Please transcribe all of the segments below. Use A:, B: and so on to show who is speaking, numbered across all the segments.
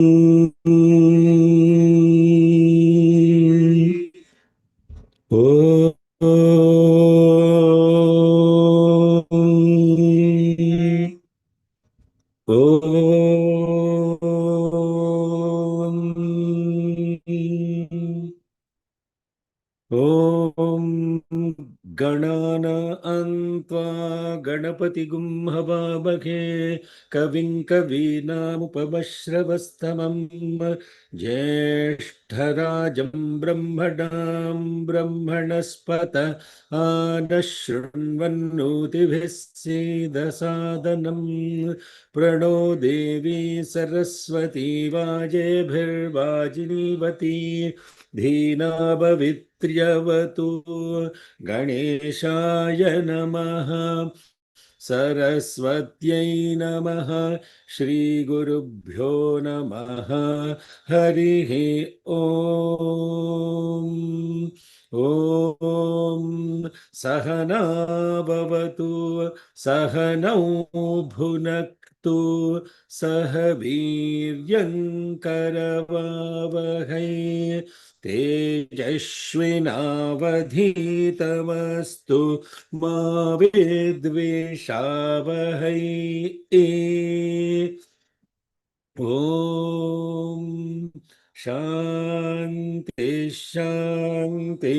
A: ॐ गणानान्त्वा गणपतिगुं हवामहे कविं कवीनामुपमश्रवस्तमं ज्येष्ठराजं ब्रह्मणां ब्रह्मणस्पत आनः शृण्वन्नोतिभिः सीदसादनं प्रणो देवी सरस्वती वाजेभिर्वाजिनीवती धीनाभवित्र्यवतु गणेशाय नमः सरस्वत्यै नमः श्रीगुरुभ्यो नमः हरिः ॐ ॐ सहना भवतु सहनौ भुनक्तु सह वीर्यङ्करवावहै तेजस्विनावधीतमस्तु मा विद्विषावहै ॐ शान्ति शान्ति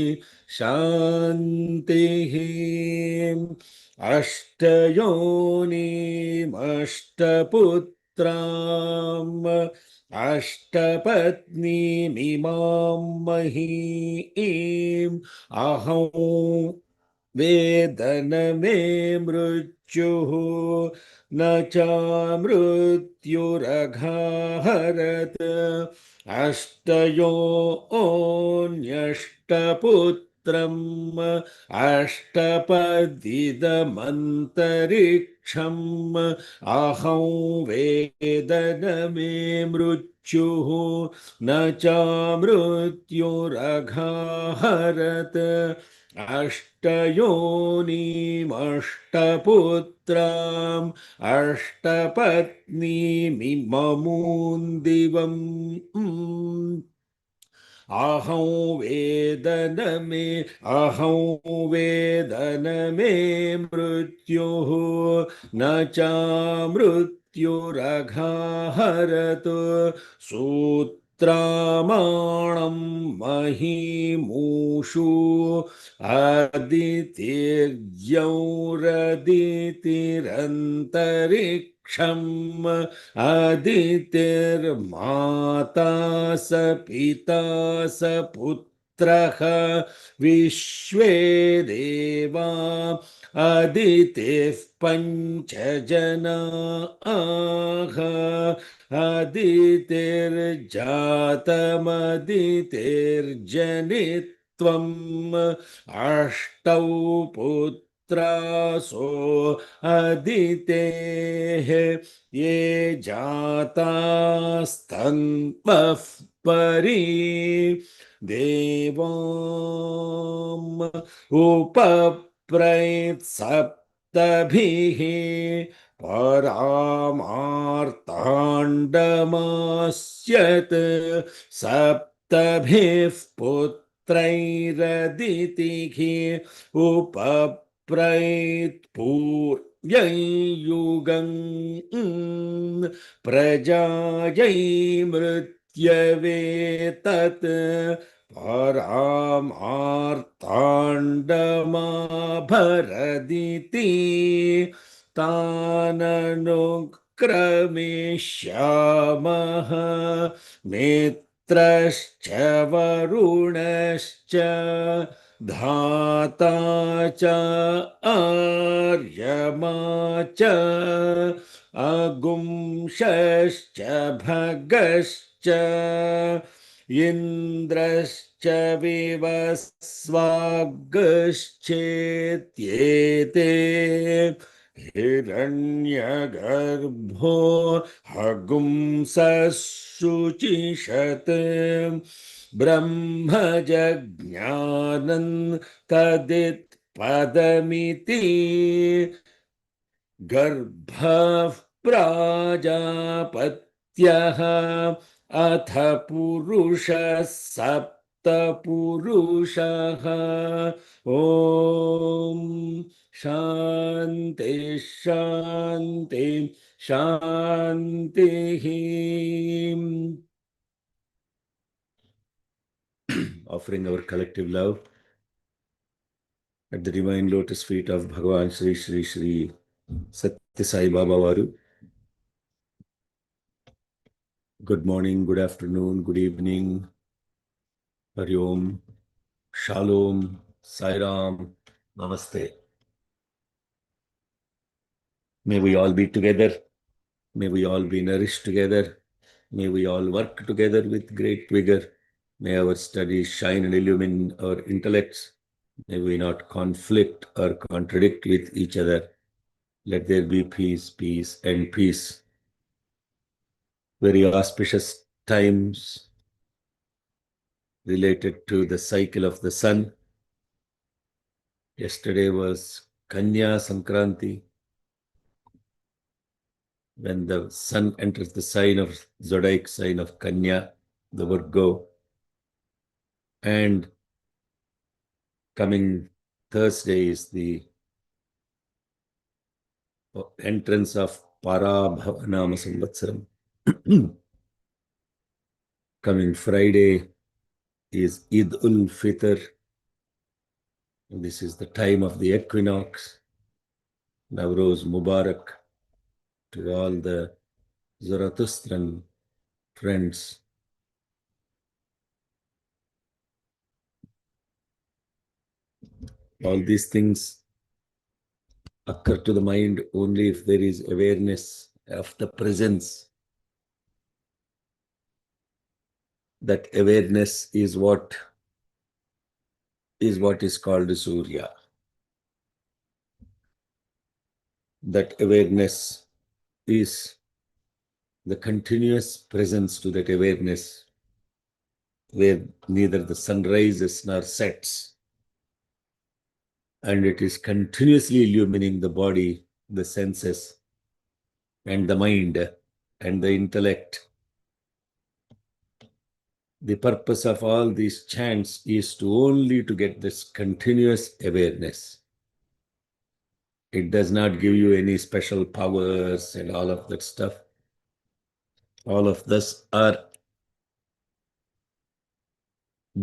A: शान्तिः अष्टयोनिमष्टपुत्राम् अष्टपत्नीमिमां महीम् अहं वेदनमे मृत्युः न चामृत्युरघाहरत् अष्टयोऽन्यष्टपुत्रम् अष्टपदिदमन्तरिक्षम् अहं वेदनमे मृत्युः न चामृत्युरघाहरत् अष्टयोनिमष्टपुत्राम् अष्टपत्नीमिममून्दिवम् अहं वेदनमे मृत्युः न चामृत्युरघाहरतु सूत्रामाणं महीमूषु अदितिर्यौरदितिरन्तरिक्षम् अदितिर्माता स पिता स पुत्रः विश्वे देवा अदितिः पञ्चजनाः अदितिर्जातमदितिर्जनित्वम् अष्टौ पुत्रासो अदितेः ये जातास्तन्वः परि देवाम् उपप्रैत्सप्तभिः परामार्ताण्डमास्यत् सप्तभिः पुत्रैरदितिः उपप्रैत्पूर्ययुगम् प्रजायै मृत्यवे तत् परामार्ताण्डमाभरदिति ताननुक्रमेष्यामः मित्रश्च वरुणश्च धाता च आर्यमा च अगुंशश्च भगश्च इन्द्रश्च विवस्वागश्चेत्येते हिरण्यगर्भो हगुंसशुचिषत् ब्रह्मजज्ञानं तदित्पदमिति गर्भः प्राजापत्य नित्यः अथ पुरुषः सप्तपुरुषः ॐ शान्ति शान्ति शान्तिः. Offering our collective love at the divine lotus feet of Bhagavan Sri Sri Sri Satya Sai Baba Varu. Good morning, good afternoon, good evening. Hari Om, Shalom, Sai Ram, Namaste. May we all be together. May we all be nourished together. May we all work together with great vigor. May our studies shine and illumine our intellects. May we not conflict or contradict with each other. Let there be peace, peace, and peace. Very auspicious times related to the cycle of the sun. Yesterday was Kanya Sankranti, when the sun enters the sign of zodiac sign of Kanya, the Virgo. And coming Thursday is the entrance of Parabhavanama Samvatsaram. Coming Friday is Eid ul Fitr. This is the time of the equinox. Navroz Mubarak to all the Zoroastrian friends. All these things occur to the mind only if there is awareness of the presence. That awareness is what is called Surya. That awareness is the continuous presence to that awareness, where neither the sun rises nor sets, and it is continuously illumining the body, the senses, and the mind, and the intellect. The purpose of all these chants is only to get this continuous awareness. It does not give you any special powers and all of that stuff. All of this are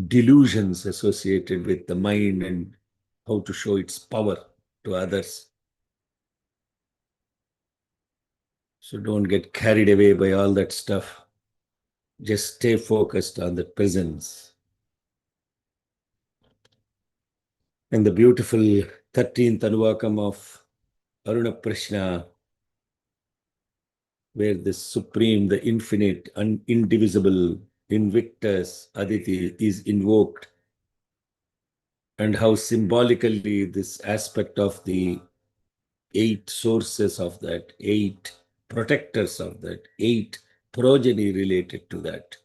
A: delusions associated with the mind and how to show its power to others. So don't get carried away by all that stuff. Just stay focused on the presence. And the beautiful 13th Anuvakam of Aruna Prashna, where the supreme, the infinite, indivisible, Invictus, Aditi is invoked, and how symbolically this aspect of the 8 sources of that, 8 protectors of that, 8 progeny related to that,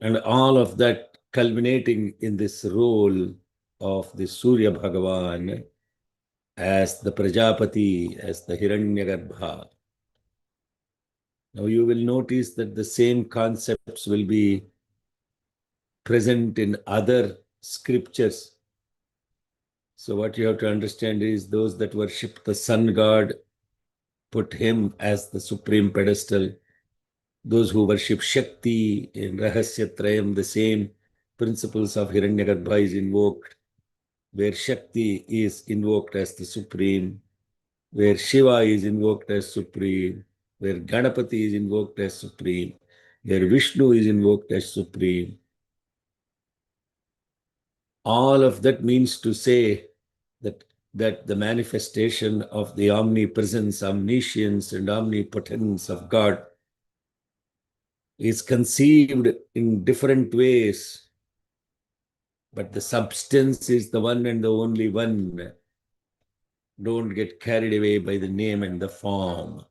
A: and all of that culminating in this role of the Surya Bhagavan as the Prajapati, as the Hiranyagarbha. Now you will notice that the same concepts will be present in other scriptures. So what you have to understand is those that worship the sun god put him as the supreme pedestal. Those who worship Shakti in Rahasya Trayam, the same principles of Hiranyagarbha is invoked, where Shakti is invoked as the supreme, where Shiva is invoked as supreme, where Ganapati is invoked as supreme, where Vishnu is invoked as supreme. All of that means to say that the manifestation of the omnipresence, omniscience, and omnipotence of God is conceived in different ways, but the substance is the one and the only one. Don't get carried away by the name and the form.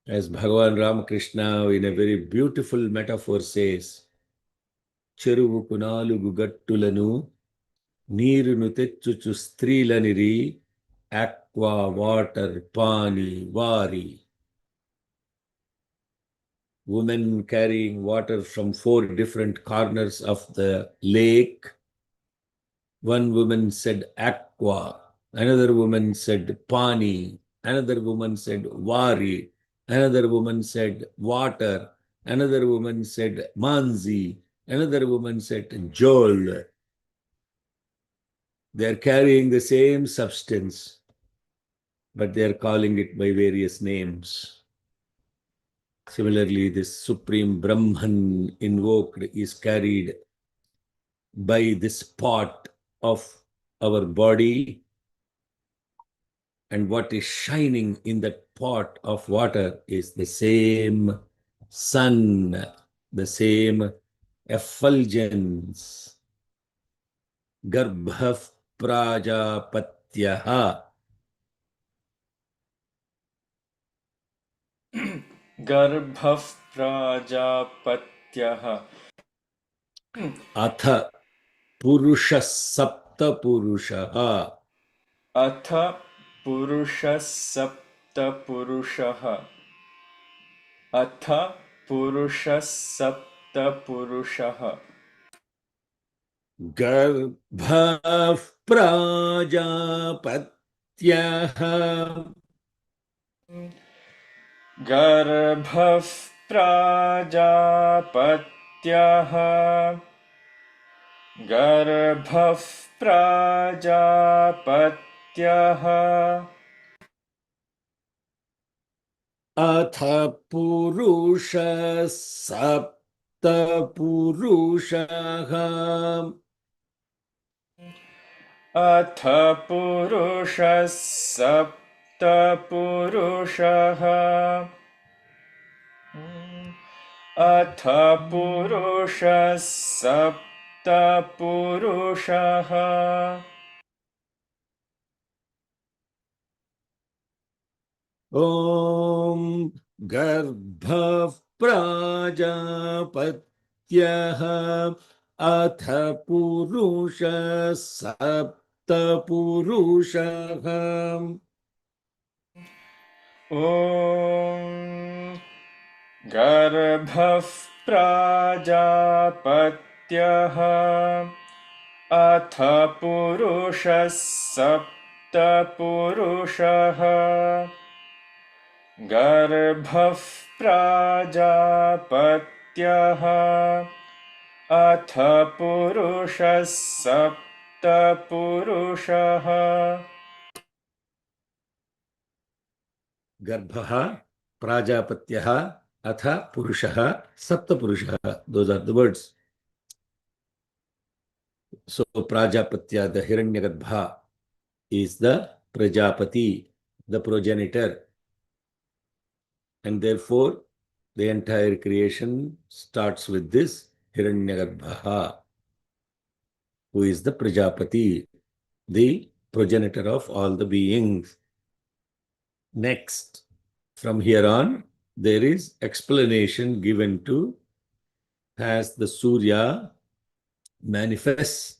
A: As Bhagavan Ramakrishna in a very beautiful metaphor says, Cheruvu kunalugu gattulanu నీరును తెచ్చుచు స్త్రీలనిరి aqua, water, pani, vari. women carrying water from 4 different corners of the lake. One woman said aqua, another woman said pani, another woman said vari, another woman said water, another woman said manzi, another woman said jol. They are carrying the same substance, but they are calling it by various names. Similarly, this supreme Brahman invoked is carried by this part of our body, and what is shining in that pot of water is the same sun, the same effulgence. Garbha Prajapatyaha.
B: Garbha Prajapatyaha.
A: Atha Purusha Sapta Purushaha.
B: Atha Purusha Sapta Purushaha. Atha Purusha Sapta Purushaha.
A: Garbha Prajapatyaha.
B: Garbha Prajapatyaha. Garbha Prajapatyaha.
A: Atha Purusha Sapta Purushaha.
B: Atha Purusha Sapta Purushaha. Atha Purusha Sapta Purushaha.
A: Om Garbha Prajapatyaha. Atha Purusha Sapta Purushaha.
B: Om Garbha Prajapatyaha. Atha Purusha Sapta Purushaha. Garbha Prajapatyaha. Atha Purusha Sapta Purushaha.
A: Garbha Prajapatyaha. Atha Purushaha Sapta Purushaha. Those are the words. So Prajapatya, the Hiranyagarbha, is the Prajapati, the progenitor. And therefore, the entire creation starts with this Hiranyagarbha, who is the Prajapati, the progenitor of all the beings. Next, from here on, there is explanation given to as the Surya manifests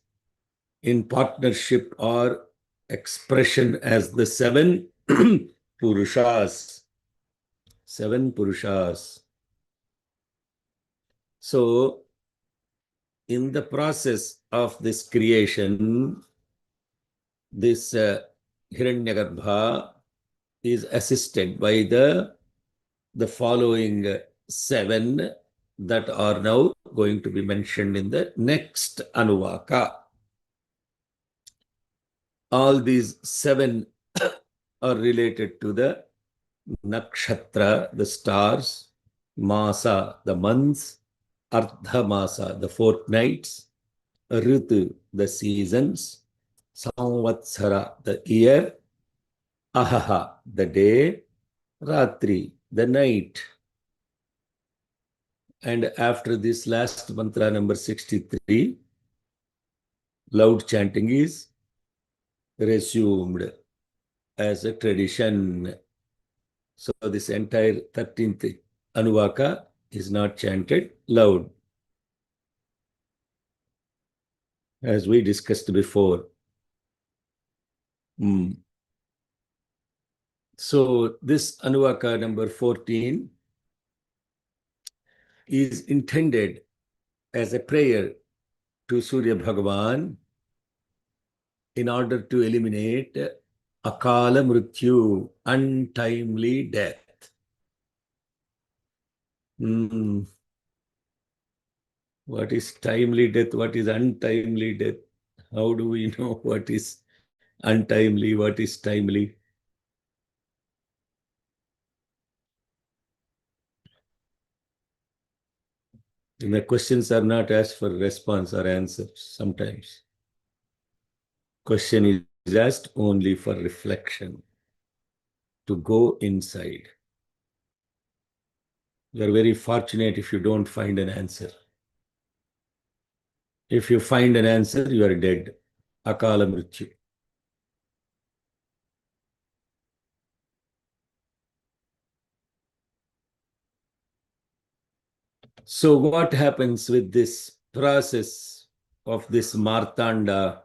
A: in partnership or expression as the 7 Purushas. 7 Purushas. So, in the process of this creation, this Hiranyagarbha is assisted by the following 7 that are now going to be mentioned in the next Anuvaka. All these 7 are related to the Nakshatra, the stars, Masa, the months, Ardha Masa, the fortnights, Ritu, the seasons, Samvatsara, the year, Ahaha, the day, Ratri, the night. And after this last mantra, number 63, loud chanting is resumed as a tradition. So this entire 13th Anuvaka is not chanted loud, as we discussed before. So this Anuvaka number 14 is intended as a prayer to Surya Bhagavan in order to eliminate akala mrityu, untimely death. What is timely death? What is untimely death? How do we know what is untimely, what is timely? And the questions are not asked for response or answers sometimes. Question is asked only for reflection, to go inside. You are very fortunate if you don't find an answer. If you find an answer, you are dead. Akala mrityu. So what happens with this process of this Martanda?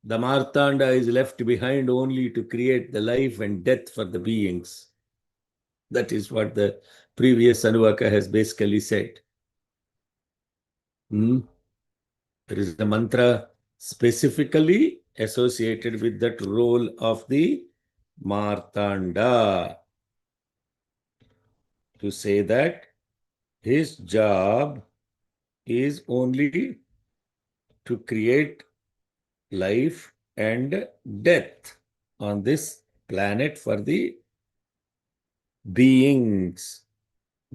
A: The Martanda is left behind only to create the life and death for the beings. That is what the previous Anuvaka has basically said. There is a mantra specifically associated with that role of the Martanda, to say that his job is only to create life and death on this planet for the beings.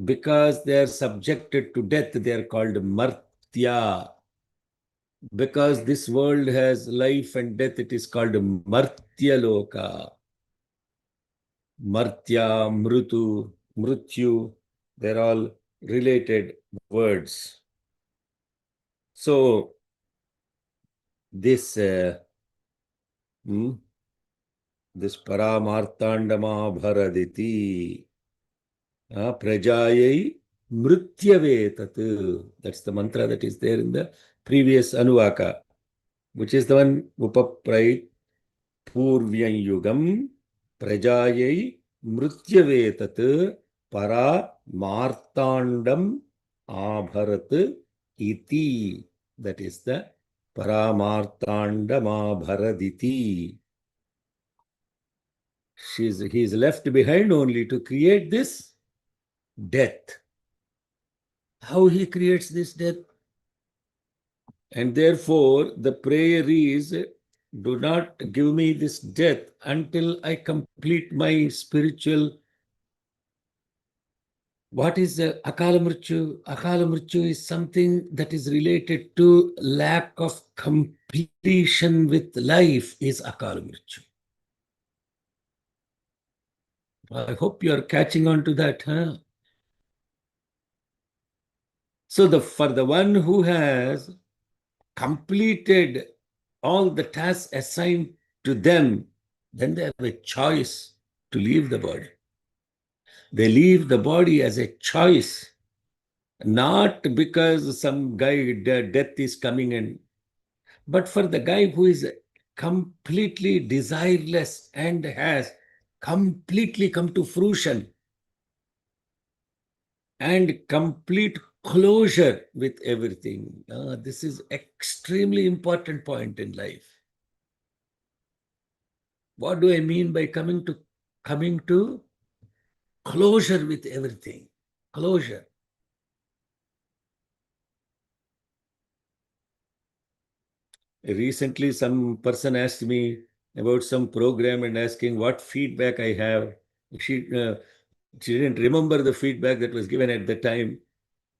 A: Because they are subjected to death, they are called Martya. Because this world has life and death, it is called Martya Loka. Martya, Mrutu, Mrityu, they're all related words. So, this Paramartandama Bharaditi, Prajayai Mrityavetat. That's the mantra that is there in the previous Anuvaka, which is the one Upaprait Purvyam Yugam Prajayai Mrityavetat Para Martandam Abharat Iti. That is the Paramartandam Abharaditi. He is left behind only to create this death. How he creates this death? And therefore, the prayer is, do not give me this death until I complete my spiritual. What is the Akala Mrityu? Akala Mrityu is something that is related to lack of completion with life, is Akala Mrityu. I hope you are catching on to that, huh? So for the one who has completed all the tasks assigned to them, then they have a choice to leave the body. They leave the body as a choice, not because some guy, death is coming in, but for the guy who is completely desireless and has completely come to fruition and complete closure with everything. This is extremely important point in life. What do I mean by coming to closure with everything? Closure. Recently, some person asked me about some program and asking what feedback I have. She didn't remember the feedback that was given at the time.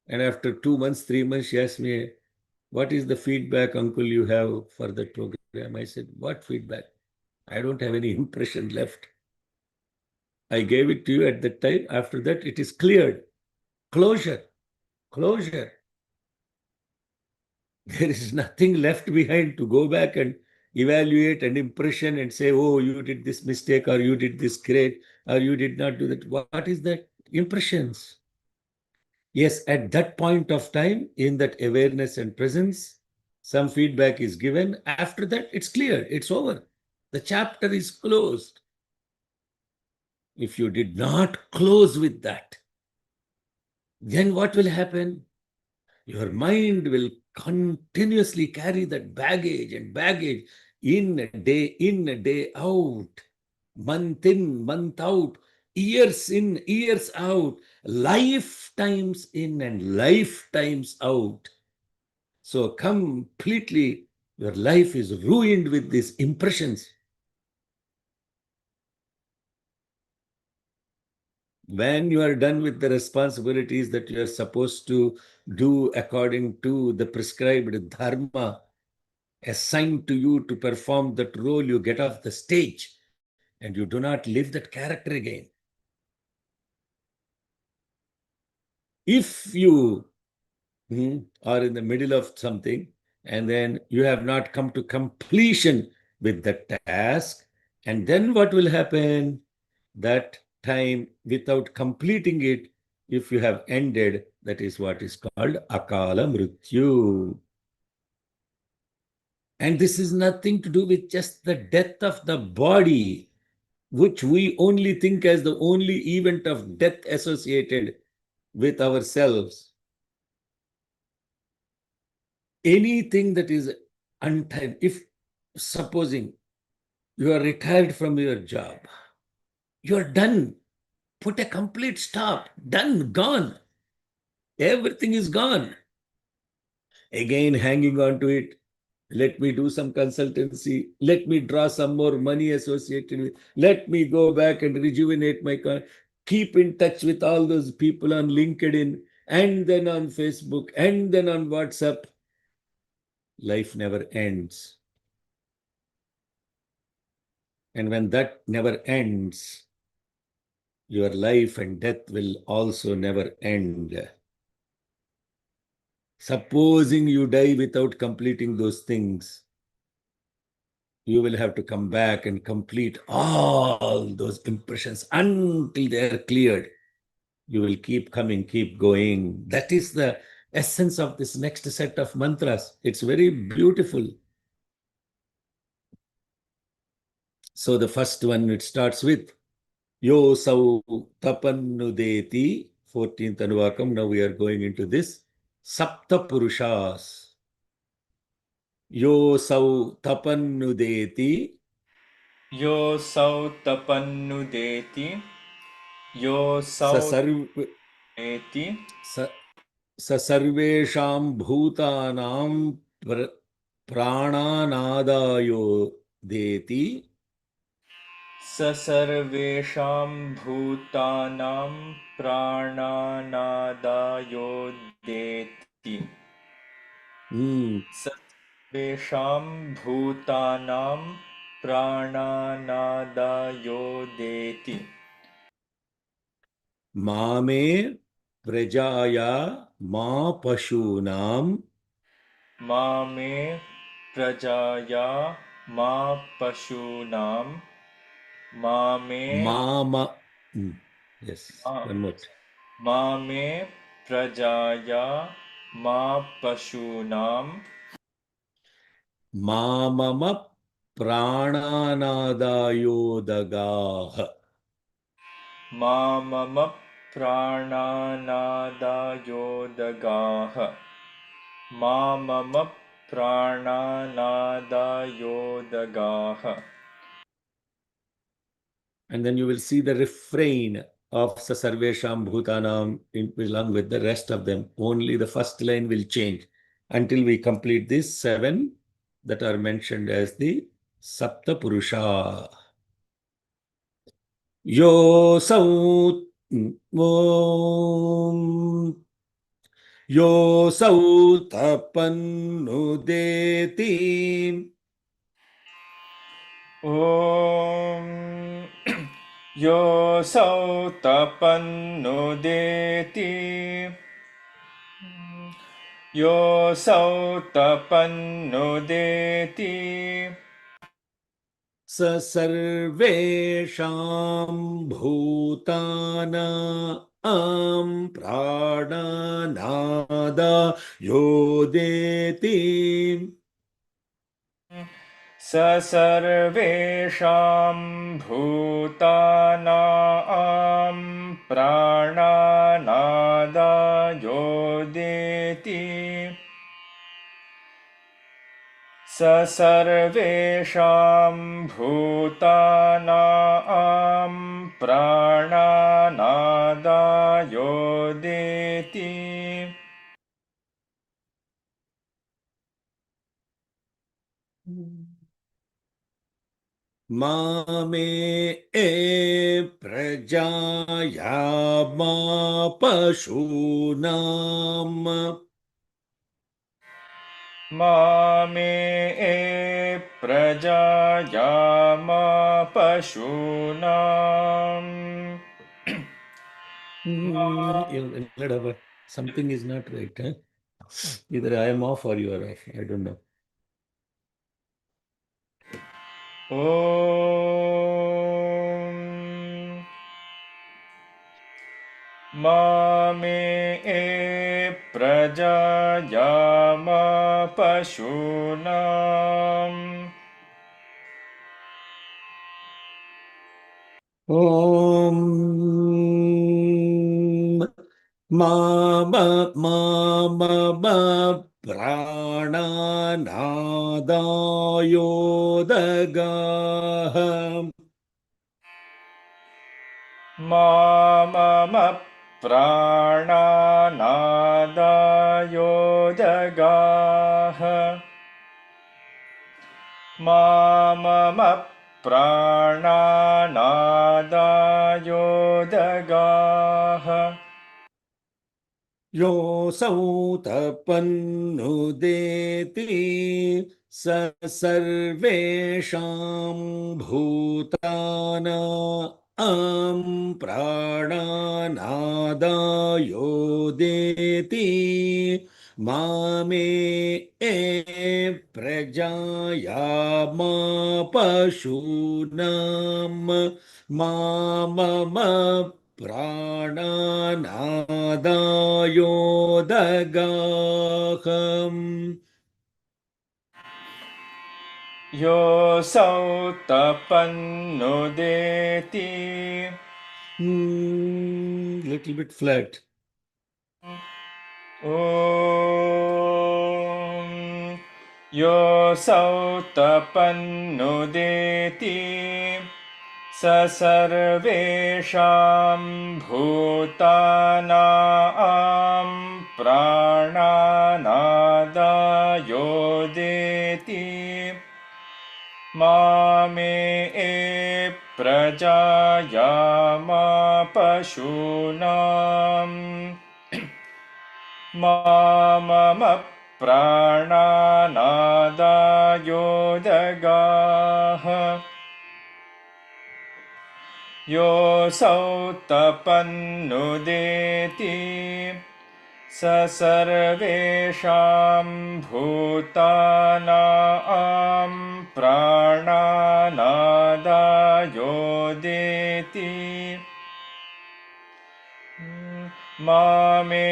A: And after 2 months, 3 months, she asked me, what is the feedback, uncle, you have for that program? I said, what feedback? I don't have any impression left. I gave it to you at that time. After that, it is cleared. Closure. Closure. There is nothing left behind to go back and evaluate an impression and say, oh, you did this mistake, or you did this great, or you did not do that. What is that? Impressions. Yes, at that point of time, in that awareness and presence, some feedback is given. After that, it's clear, it's over. The chapter is closed. If you did not close with that, then what will happen? Your mind will continuously carry that baggage and baggage in, a day out, month in, month out, years in, years out, lifetimes in and lifetimes out. So completely your life is ruined with these impressions. When you are done with the responsibilities that you are supposed to do according to the prescribed dharma assigned to you to perform that role, you get off the stage and you do not live that character again. If you are in the middle of something and then you have not come to completion with the task, and then what will happen? That time without completing it, if you have ended, that is what is called akala mrityu. And this is nothing to do with just the death of the body, which we only think as the only event of death associated with ourselves. Anything that is untimed, if supposing you are retired from your job, you are done, put a complete stop, done, gone. Everything is gone. Again, hanging on to it. Let me do some consultancy. Let me draw some more money associated with. Let me go back and rejuvenate my. Keep in touch with all those people on LinkedIn and then on Facebook and then on WhatsApp. Life never ends. And when that never ends, your life and death will also never end. Supposing you die without completing those things, you will have to come back and complete all those impressions until they are cleared. You will keep coming, keep going. That is the essence of this next set of mantras. It's very beautiful. So the first one, it starts with Yo sau tapannudeti, 14th Anuvakam. Now we are going into this. Sapta Purushas. Yo sau tapannudeti.
B: Yosau tapannudeti. Yosau eti.
A: सर्वेषां भूतानां प्राणानादायो देति
B: सर्वेषां भूतानां प्राणानादायोदेति. सर्वेषां भूतानां प्राणानादायोदेति.
A: मामे प्रजाया मा पशूनां
B: मामे प्रजाया मा पशूनां मामे
A: मामा yes one more
B: मामे प्रजाया मा पशूनां
A: मामम प्राणानादायोदगाः
B: मामम प्राणानादायोदगाः मामम प्राणानादायोदगाः.
A: And then you will see the refrain of Sarvesham Bhutanam along with the rest of them. Only the first line will change until we complete these 7 that are mentioned as the Sapta Purusha. Yo sau Yo sau tapannudeti.
B: Om Yosau tapannudeti. Yosau tapannudeti.
A: सर्वेषां भूतानां प्राणानादायो देति
B: सर्वेषां भूतानां प्राणानादायोदेति. नादायोदेति स सर्वेषां भूतानां प्राणानादायोदेति
A: मामे प्रजाया मा पशूनाम्
B: मामे प्रजायामा पशूनाम्
A: Something is not right. Huh? Either I am off or you are off. I don't know.
B: ॐ मामे प्रजायामा पशूनाम्
A: Om ma prananadayodagah
B: मम प्राणानादायोदगाः मम प्राणानादायोदगाः
A: योऽसौ तपन्नुदेति स सर्वेषां भूतानां प्राणानादायोदेति मामे प्रजाया मा पशूनां मम प्राणानादायोदगाहम्
B: योऽसौ तपन्नुदेति
A: Little bit flat.
B: ॐ योऽसौ तपन्नुदेति स सर्वेषां भूतानां प्राणानादायोदेति मामे प्रजायामा पशूनाम् मम प्राणानादायोदगाः योऽसौ तपन्नुदेति स सर्वेषां भूतानां प्राणानादायोदेति मामे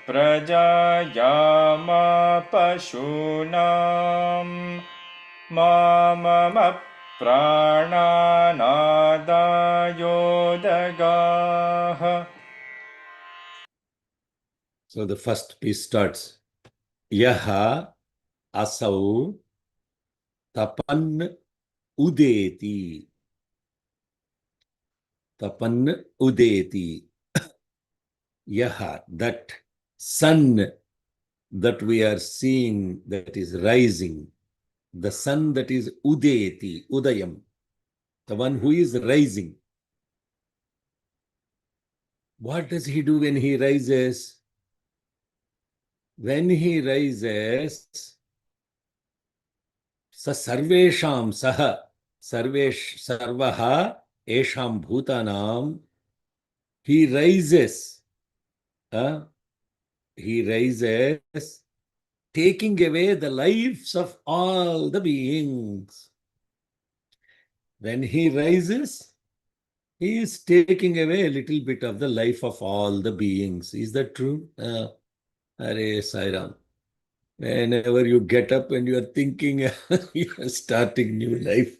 B: प्रजायामा पशूनाम् मम प्राणानादायोदगाः.
A: So the first piece starts. Yaha asau tapan udeti. Tapan udeti. Yaha, that sun that we are seeing that is rising, the sun that is udeti, udayam, the one who is rising. What does he do when he rises? When he rises, sa sarvesham saha, sarvaha esham bhutanam, he rises. He rises, taking away the lives of all the beings. When he rises, he is taking away a little bit of the life of all the beings. Is that true? Hare Sairam. Whenever you get up and you are thinking you are starting new life,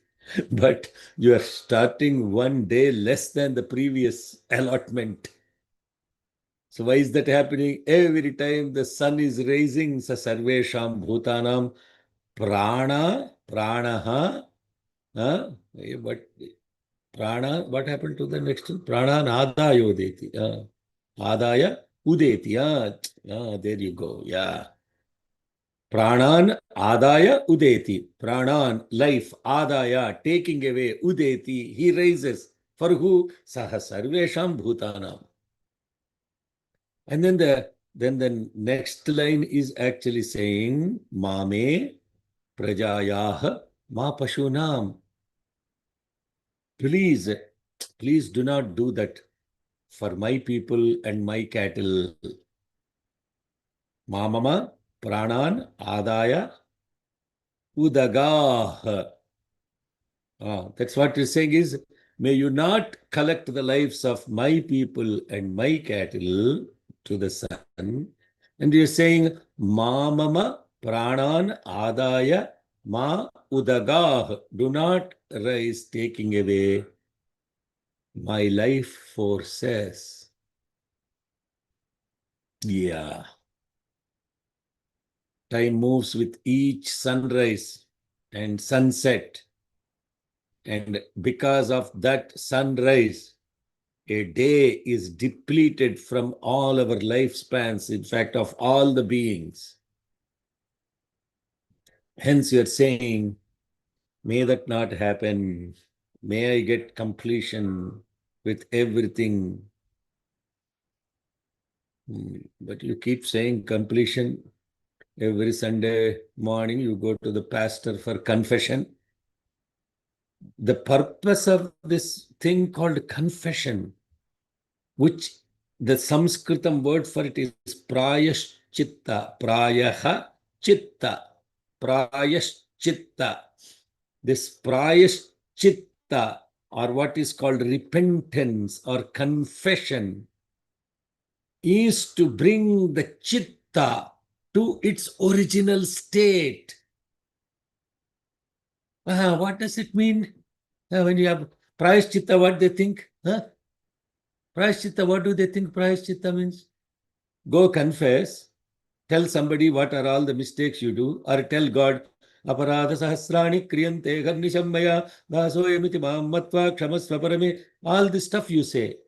A: but you are starting one day less than the previous allotment. So why is that happening? Every time the sun is rising, sa sarvesham bhutanam pranaha, but prana, what happened to the next one? Prana adaya udeti. Adaya udeti. There you go. Yeah. Pranan adaya udeti. Pranan, life, adaya, taking away, udeti, he raises. For who? Saha sarvesham bhutanam. And then the next line is actually saying, Mame prajayah ma pashunam. Please, please do not do that for my people and my cattle. Mamama pranan adaya udagah. That's what he's saying is, may you not collect the lives of my people and my cattle to the sun. And you're saying, Mamama pranan adaya ma udagah. Do not rise taking away my life forces. Yeah. Time moves with each sunrise and sunset. And because of that sunrise, a day is depleted from all our lifespans, in fact, of all the beings. Hence, you're saying, may that not happen. May I get completion with everything. But you keep saying completion. Every Sunday morning, you go to the pastor for confession. The purpose of this thing called confession, which the Sanskritam word for it is prayaschitta, prayaha chitta, prayaschitta. This prayaschitta, or what is called repentance or confession, is to bring the chitta to its original state. What does it mean? When you have prayaschitta, what they think? Prayaschitta, what do they think prayaschitta means? Go confess, tell somebody what are all the mistakes you do, or tell God, aparadha sahasrani kriyante gharnishammaya dasoyamiti mam matva kshamasva parame. All this stuff you say.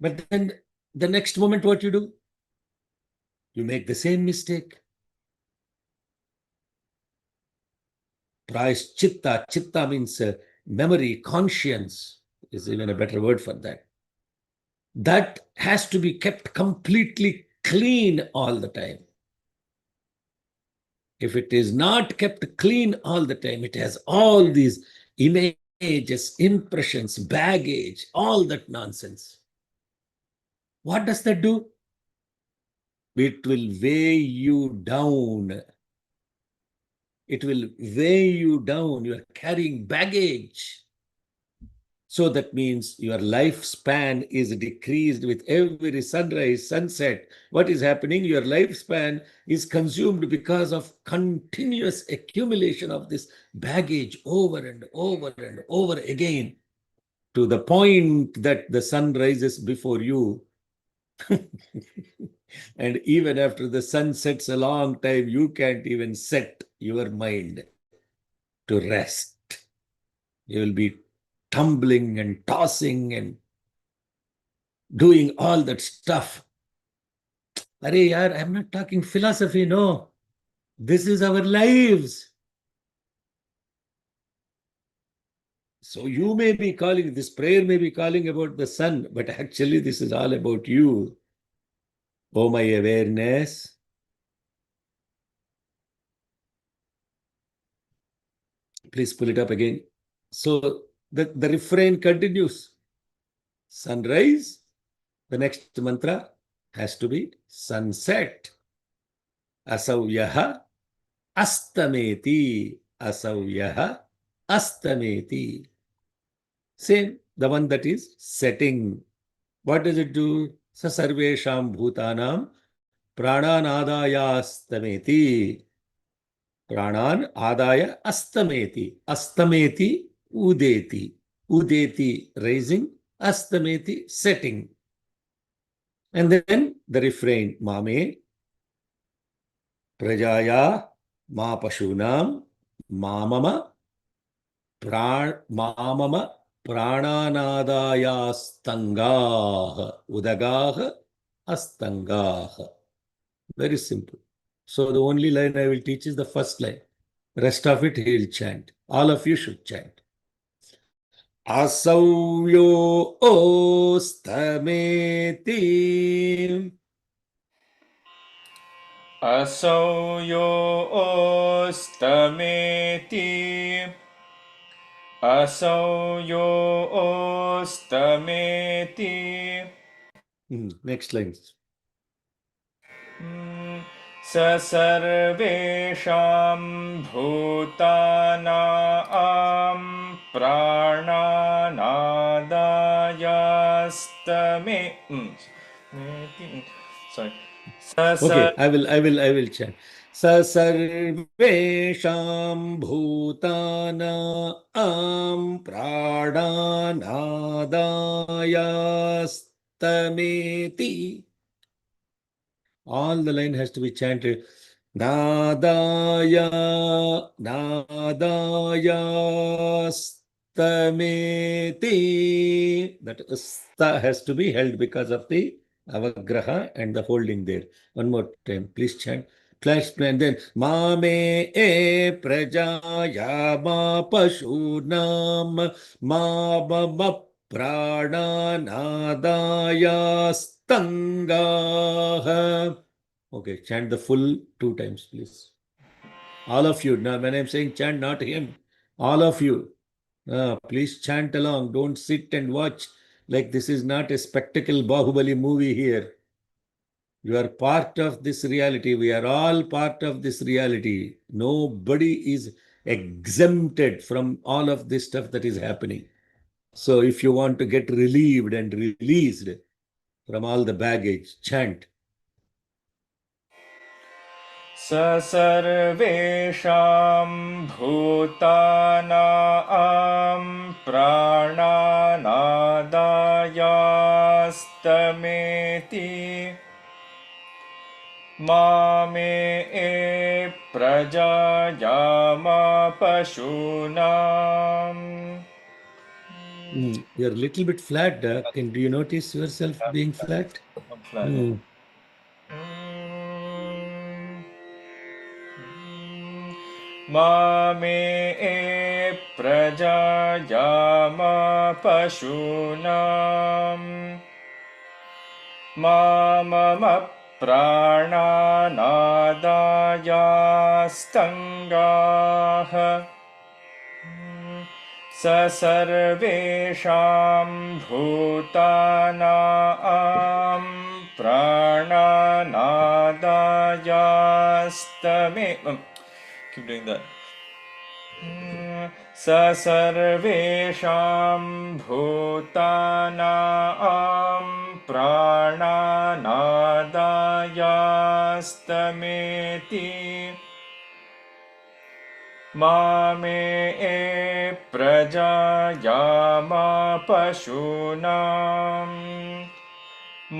A: But then the next moment, what you do? You make the same mistake. Prayaschitta, chitta means memory, conscience is even a better word for that. That has to be kept completely clean all the time. If it is not kept clean all the time, it has all these images, impressions, baggage, all that nonsense. What does that do? It will weigh you down. It will weigh you down. You are carrying baggage. So that means your lifespan is decreased with every sunrise, sunset. What is happening? Your lifespan is consumed because of continuous accumulation of this baggage over and over and over again, to the point that the sun rises before you. And even after the sun sets a long time, you can't even set your mind to rest. You will be tumbling and tossing and doing all that stuff. Arey yaar, I'm not talking philosophy, no. This is our lives. So you may be calling, this prayer may be calling about the sun, but actually this is all about you. Oh, my awareness. Please pull it up again. So the refrain continues. Sunrise, the next mantra has to be sunset. Asavyaha astameti. Asavyaha astameti. Same, the one that is setting. What does it do? Sa sarvesham bhutanam pranan adaya astameti. Pranan adaya astameti. Astameti udeti. Udeti rising, astameti setting. And then the refrain, Mame, Prajaya, Ma Pashunam, Mamama, Mamama, Prananadaya Stangaha, Udagaha, Astangaha. Very simple. So the only line I will teach is the first line. Rest of it he will chant. All of you should chant. Asavyo ostameti.
B: असौ योऽस्तमेति असौ योऽस्तमेति
A: Next line.
B: स सर्वेषां भूतानां प्राणानादायास्तमे sorry
A: Okay, I will chant. Sa sarvesham bhutana prananadayastameti. All the line has to be chanted. Nadaya, nadayastameti. That sta has to be held because of the avagraha and the holding there. One more time, please chant. Clash and then Mame e prajaya ma pashunam ma baba prananadaya stangaha. Okay, chant the full 2 times, please. All of you. Now, when I'm saying chant, not him, all of you. Please chant along. Don't sit and watch like this is not a spectacle Bahubali movie here. You are part of this reality. We are all part of this reality. Nobody is exempted from all of this stuff that is happening. So if you want to get relieved and released from all the baggage, chant.
B: स सर्वेषां भूतानां प्राणानादायास्तमेति मामे प्रजायामा पशूनाम्
A: You're a little bit flat, Doc. And do you notice yourself being flat?
B: मामे प्रजायामा पशूनाम् मम प्राणानादायास्तङ्गाः स सर्वेषां भूतानां प्राणानादायास्तमे keep doing that स सर्वेषां भूतानां प्राणानादायास्तमेति मामे प्रजायामा पशूनाम्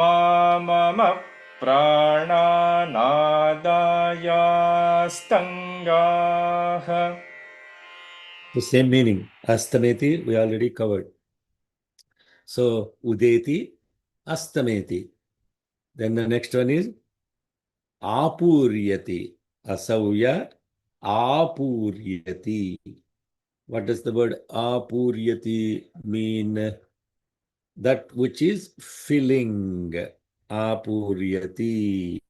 B: मम प्राणानादायास्तङ्गाः.
A: The same meaning. Astameti, we already covered. So, Udeti, Astameti. Then the next one is Apuryati. Asavya, Apuryati. What does the word Apuryati mean? That which is filling. Apuryati.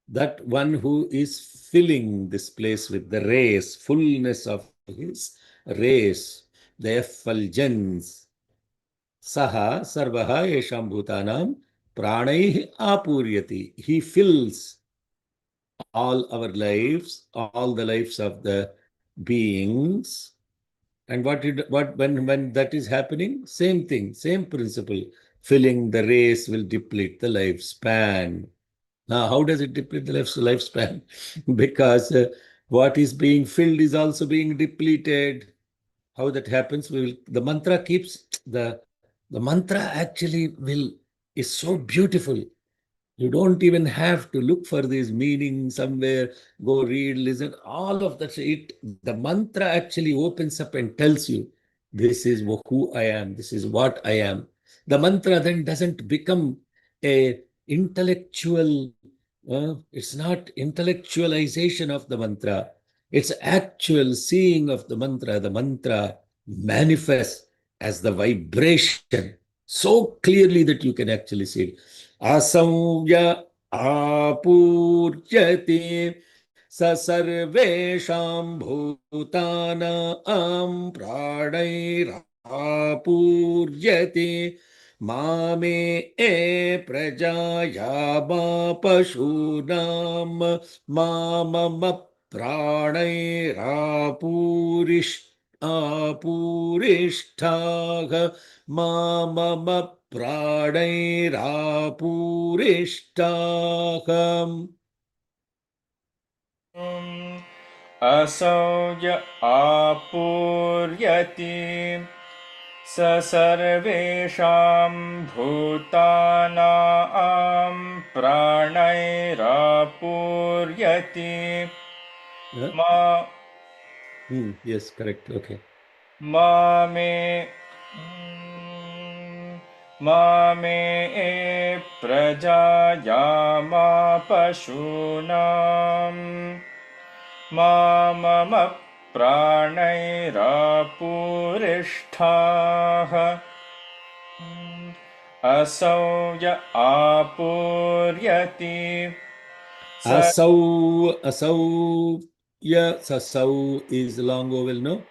A: That one who is filling this place with the rays, fullness of his rays, the effulgence. Saha sarvaha yesham bhutanam pranaihi apuryati. He fills all our lives, all the lives of the beings. And when that is happening, same thing, same principle. Filling the rays will deplete the lifespan. Now, how does it deplete the lifespan? Because what is being filled is also being depleted. How that happens? The mantra keeps the mantra actually will is so beautiful. You don't even have to look for this meaning somewhere, go read, listen, all of that. The mantra actually opens up and tells you, this is who I am, this is what I am. The mantra then doesn't become a intellectual, it's not intellectualization of the mantra. It's actual seeing of the mantra. The mantra manifests as the vibration so clearly that you can actually see it. असंज्ञ आपूर्यते स सर्वेषां भूतानां प्राणैरापूर्यते मामे प्रजाया मा पशूनां मा मम प्राणैरापूरिष्ठाः मा मम प्राणैरापूरिष्टाः.
B: असौ य आपूर्यति स सर्वेषां भूतानां प्राणैरापूर्यति
A: Huh?
B: मा
A: Yes, correct. Okay.
B: मामे प्रजाया मा पशूनां मा मम प्राणैरापूरिष्ठाः असौ य आपूर्यति स
A: Asau, ya, sasau is long vowel, no?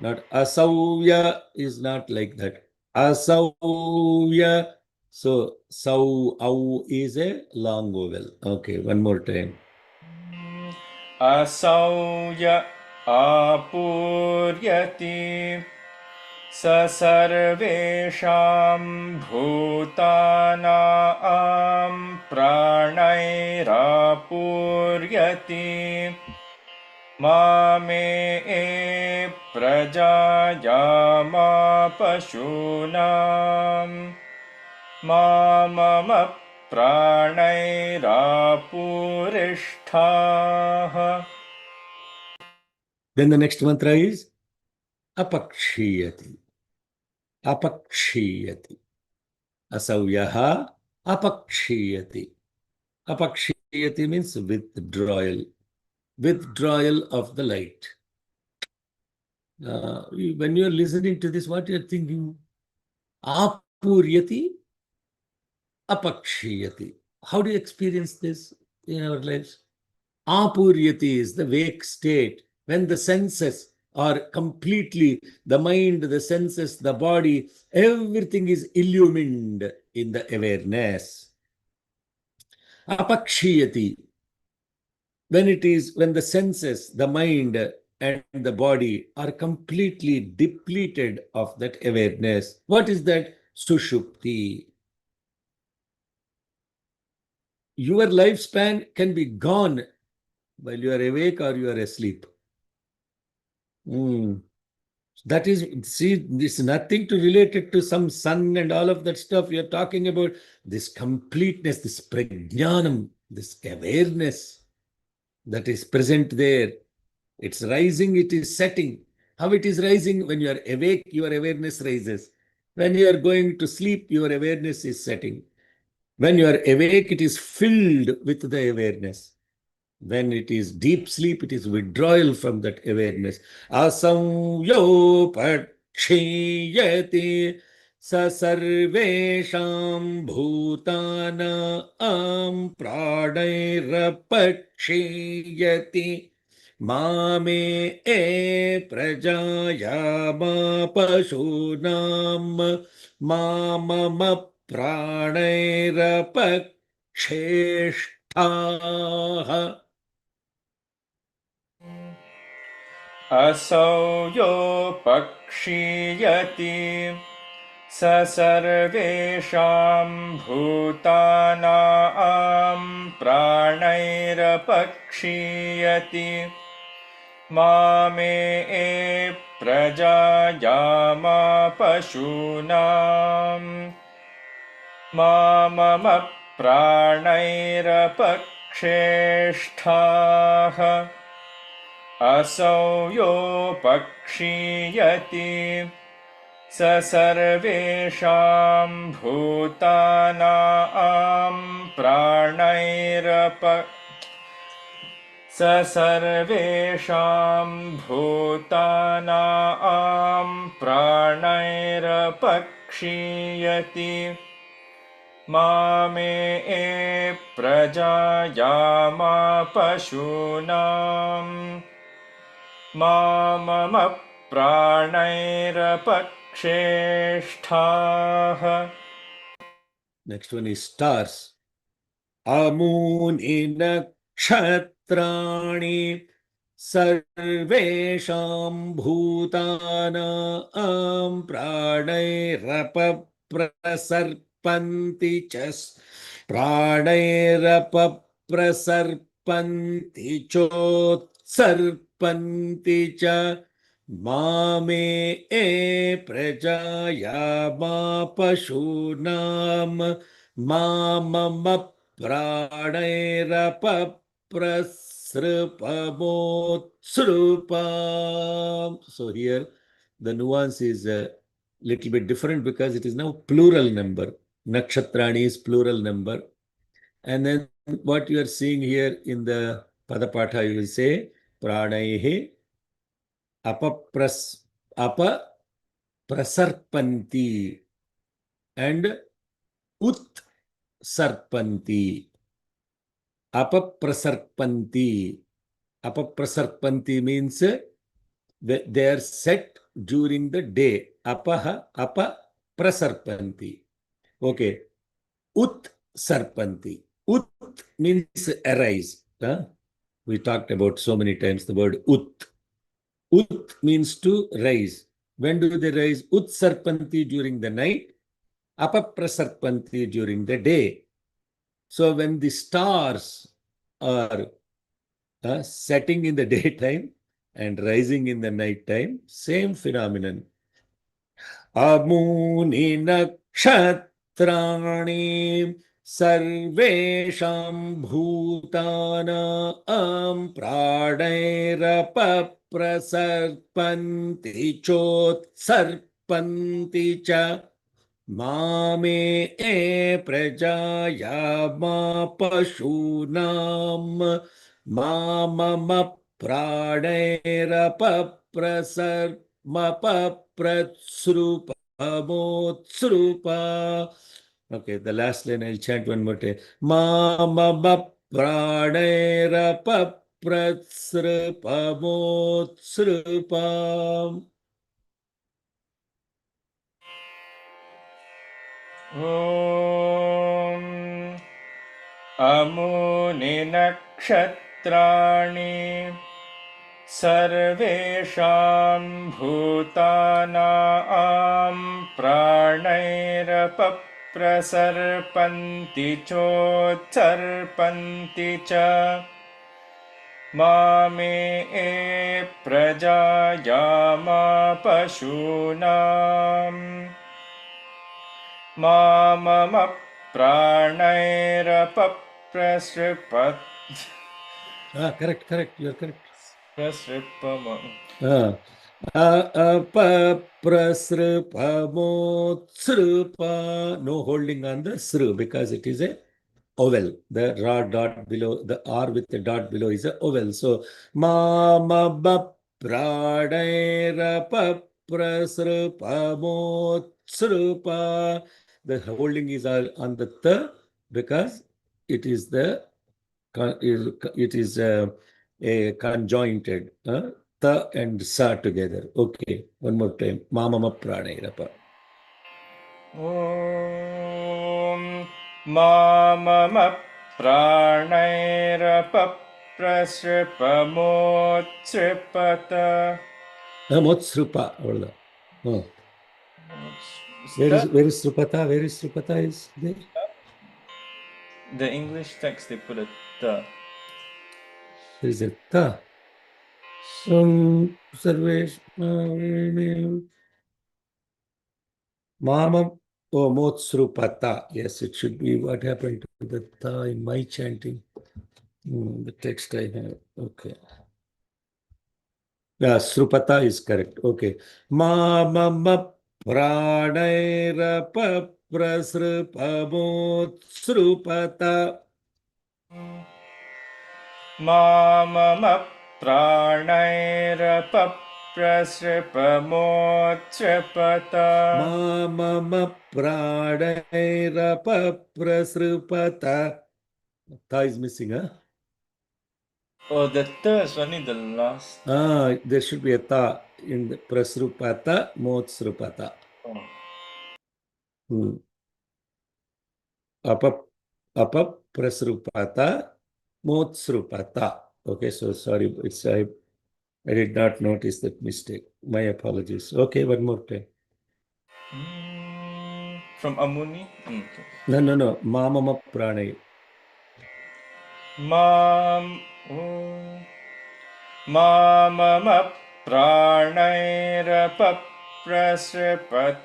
A: Not asauya is not like that. Asauya. So, sau, au is a long vowel. Okay, one more time.
B: असौ य आपूर्यति स सर्वेषां भूतानां प्राणैरापूर्यति मामे प्रजाया मा पशूनां मा मम प्राणैरापूरिष्ठाः.
A: Then the next mantra is apakshiyati. Apakshiyati. Asauyaha apakshiyati. Apakshiyati means withdrawal. Withdrawal of the light. When you're listening to this, what you're thinking? Apuryati, apakshiyati. How do you experience this in our lives? Apuryati is the wake state when the senses are completely, the mind, the senses, the body, everything is illumined in the awareness. Apakshiyati, when the senses, the mind, and the body are completely depleted of that awareness. What is that? Sushupti. Your lifespan can be gone while you are awake or you are asleep. That is, see, this is nothing to relate it to some sun and all of that stuff. You're talking about this completeness, this prajnanam, this awareness that is present there. It's rising, it is setting. How it is rising? When you are awake, your awareness rises. When you are going to sleep, your awareness is setting. When you are awake, it is filled with the awareness. When it is deep sleep, it is withdrawal from that awareness. Asamyo pakshiyati sa sarvesham bhutana pradhairapakshiyati मामे प्रजाया मा पशूनां मा मम प्राणैरपक्षेष्ठाः.
B: असौ योपक्षीयति स सर्वेषां भूतानां प्राणैरपक्षीयति मामे प्रजाया मा पशूनां मा मम प्राणैरपक्षेष्ठाः असौ योपक्षीयति स सर्वेषां भूतानां स सर्वेषां भूतानां प्राणैरपक्षीयति मामे प्रजायामा पशूनां मा मम प्राणैरपक्षेष्ठाः.
A: Next one is stars. Amuni nakshatrani sarvesham bhutana pranairapaprasarpanti chas pranairapaprasarpanti chotsarpanti cha Mame prajaya ma pashunam Mama pranayrapaprasrupamotsurupam. So here the nuance is a little bit different because it is now plural number. Nakshatrani is plural number. And then what you are seeing here in the Padapatha, you will say pranaihe apaprasarpanti and ut sarpanti. Apaprasarpanti. Apaprasarpanti means they are set during the day. Apaha, apaprasarpanti. Okay. Ut sarpanti. Ut means arise. We talked about so many times the word ut. Ut means to rise. When do they rise? Ut sarpanti during the night. Apaprasarpanti during the day. So when the stars are setting in the daytime and rising in the night time, same phenomenon. Amuni nakshatrani sarvesham bhutana pranairapaprasarpanti chotsarpanti cha Mame prajaya ma pashunam mama pranerapaprasar mapapratsrupamotsrupa. Okay, the last line I'll chant one more time. Mama pranerapapratsrupamotsrupa.
B: ॐ अमूनि नक्षत्राणि सर्वेषां भूतानां प्राणैरपप्रसर्पन्ति चोत्सर्पन्ति च मामे प्रजायामा पशूनाम् मा मम प्राणैरपप्रसृपत्.
A: Correct. You're correct.
B: प्रसृपम.
A: Prasrupamotsrupa. No holding on the sru because it is a vowel. The ra dot below, the r with the dot below is a vowel. So mama pranerapaprasrupamotsrupa. The holding is on the th because it is a conjointed ta and sa together. Okay, one more time. Mama pranayirapa.
B: ॐ मा मम प्राणैरपप्रसृपमोत्सृपत.
A: Motsrupa. Where is Srupata? Where is Srupata is there?
B: The English text they put a the.
A: There is a ta. Sarvesh. Mama Oh, Motsrupata. Yes, it should be. What happened to the ta in my chanting? The text I have. Okay. Yeah, Srupata is correct. Okay. Ma mama pranairapa prasrupamot
B: मम प्राणैरपप्रसृपमोच्चपत
A: Ma mama pranairapa prasrupata. Ta is missing, huh?
B: Oh, the third is only the last.
A: There should be a ta in the prasrupata, motsrupata.
B: Oh.
A: Apa prasrupata, motsrupata. Okay, so sorry, I did not notice that mistake. My apologies. Okay, one more time.
B: From Amuni? Okay.
A: No. Mamama pranay.
B: Mam मम प्राणैरपप्रसृपत्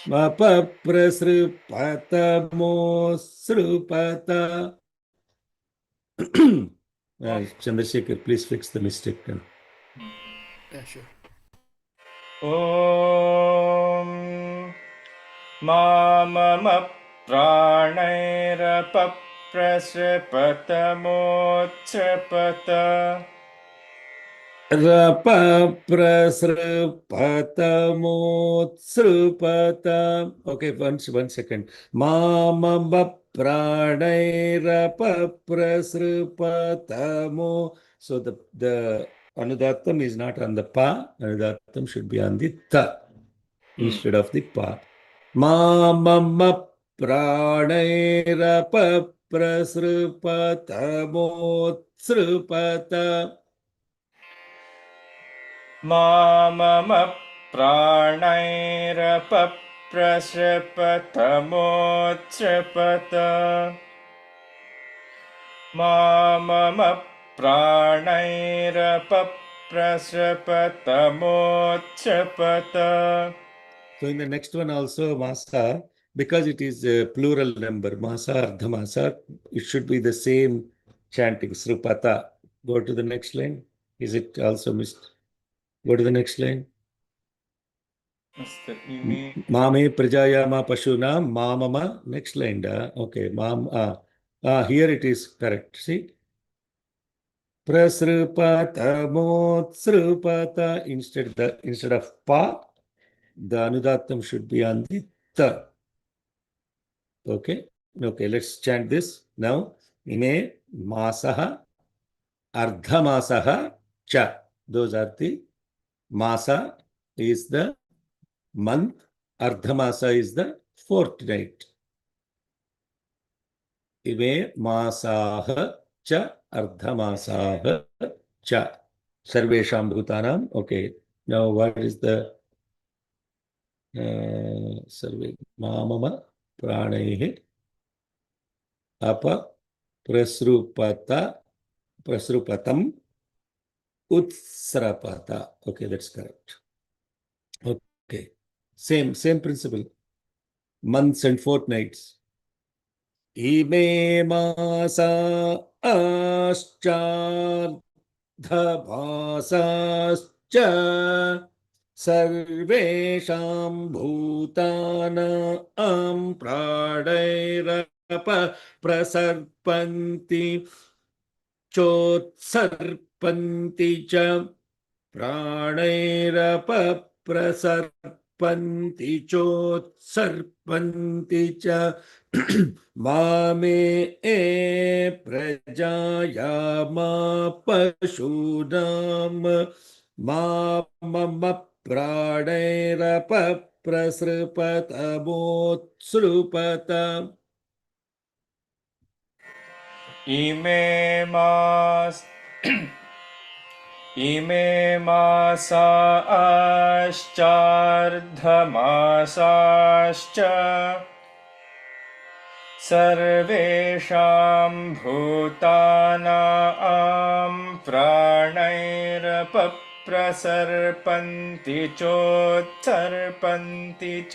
A: Mapa prasrupata, mosrupata. Chandrasekhar, please fix the mistake.
C: Yeah, sure.
B: ॐ मम प्राणैरपप्रसृपतमोच्चपत
A: Rapa prasrupata, motsrupata. Okay, one second. Mama pranairapa prasrupata mo. So the anudattam is not on the pa. Anudattam should be on the ta instead of the pa. Mama pranairapa prasrupata motsrupata.
B: मम प्राणैरपप्रसृपतमोच्चपत मम प्राणैरपप्रसृपतमोच्चपत.
A: So in the next one also Masa, because it is a plural number, Masa, Ardhamasa, it should be the same chanting, Srupata. Go to the next line. Is it also missed? Go to the next line. Mame prajayama pashuna mamama. Next line. Okay. Here it is correct. See? Prasrupata motsrupata. Instead of pa, the anudattam should be on the ta. Okay. Let's chant this now. Ime masaha ardhamasaha cha. Those are the masa is the month, ardhamasa is the fortnight. Ime masaha cha ardhamasaha cha. Sarvesham bhutanam. Okay. Now what is the sarve mamama pranaihi apa prasrupatam utsrapata. Okay, that's correct. Okay, same principle. Months and fortnights. Ime masa aschardhavasascha sarvesham bhutana pranairapa prasarpanti chotsarpanti cha pranairapa prasarpanti chotsarpanti cha mame prajayama pashunam mama pranairapa prasrupatamotsrupata.
B: इमे मासा आश्चार्धमासाश्च सर्वेषां भूतानां प्राणैरपप्रसर्पन्ति चोत्सर्पन्ति च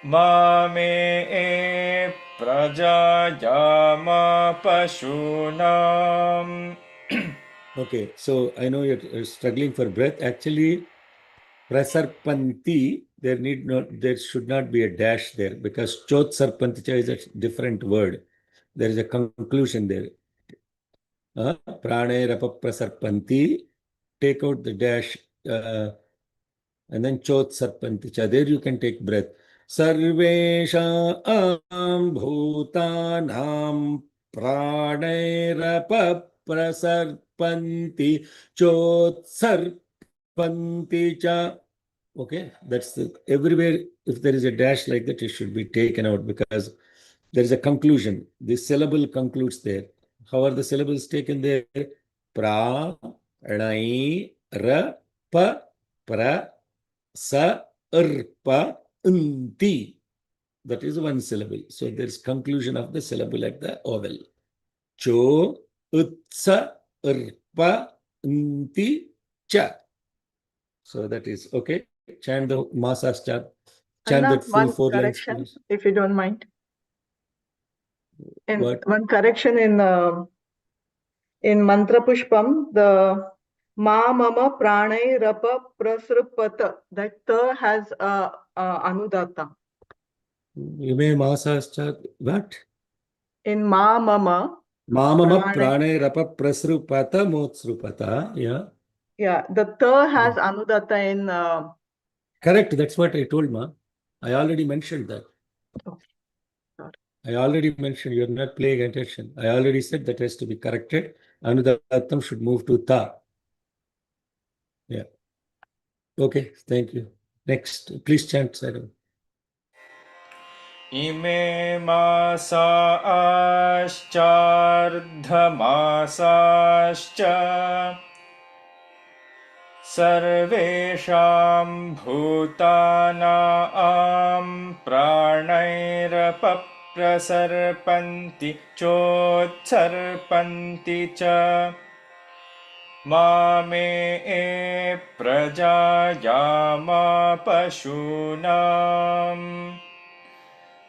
B: Mame prajayama pashunam.
A: Okay, so I know you're struggling for breath. Actually, prasarpanti, there should not be a dash there because chot sarpanticha is a different word. There is a conclusion there. Prane rapa prasarpanti, take out the dash and then chot sarpanticha. There you can take breath. Sarvesham bhutanam pranera prasarpanti chot sarpanti cha. Okay, that's everywhere. If there is a dash like that, it should be taken out because there is a conclusion. This syllable concludes there. How are the syllables taken there? Pra, rai, ra, pa, pra, sa, pa, unti. That is one syllable. So there is conclusion of the syllable at the vowel. Cho, utsa, pa, unti, cha. So that is okay. Chant the masas chant. Chant
D: Anna,
A: that full
D: one
A: 4 lines,
D: correction,
A: please.
D: if you don't mind. In
A: What?
D: one correction in Mantra Pushpam, the Ma Mama Pranay Rapa Prasrupata, that the has Anudatta.
A: You may masas chant. What?
D: In Ma Mama.
A: Mamama
D: Prane-
A: prane rapa prasrupata motsrupata. Yeah.
D: Yeah, the has Anudatta in.
A: Correct. That's what I told Ma. I already mentioned that.
D: Okay. Sorry.
A: I already mentioned you're not paying attention. I already said that has to be corrected. Anudattam should move to ta. Yeah. Okay. Thank you. Next, please chant, Sarah.
B: Ime masaschardhamasascha sarvesham bhutanaam pranairapaprasarpanti chotsarpanti cha Mame prajayama pashunam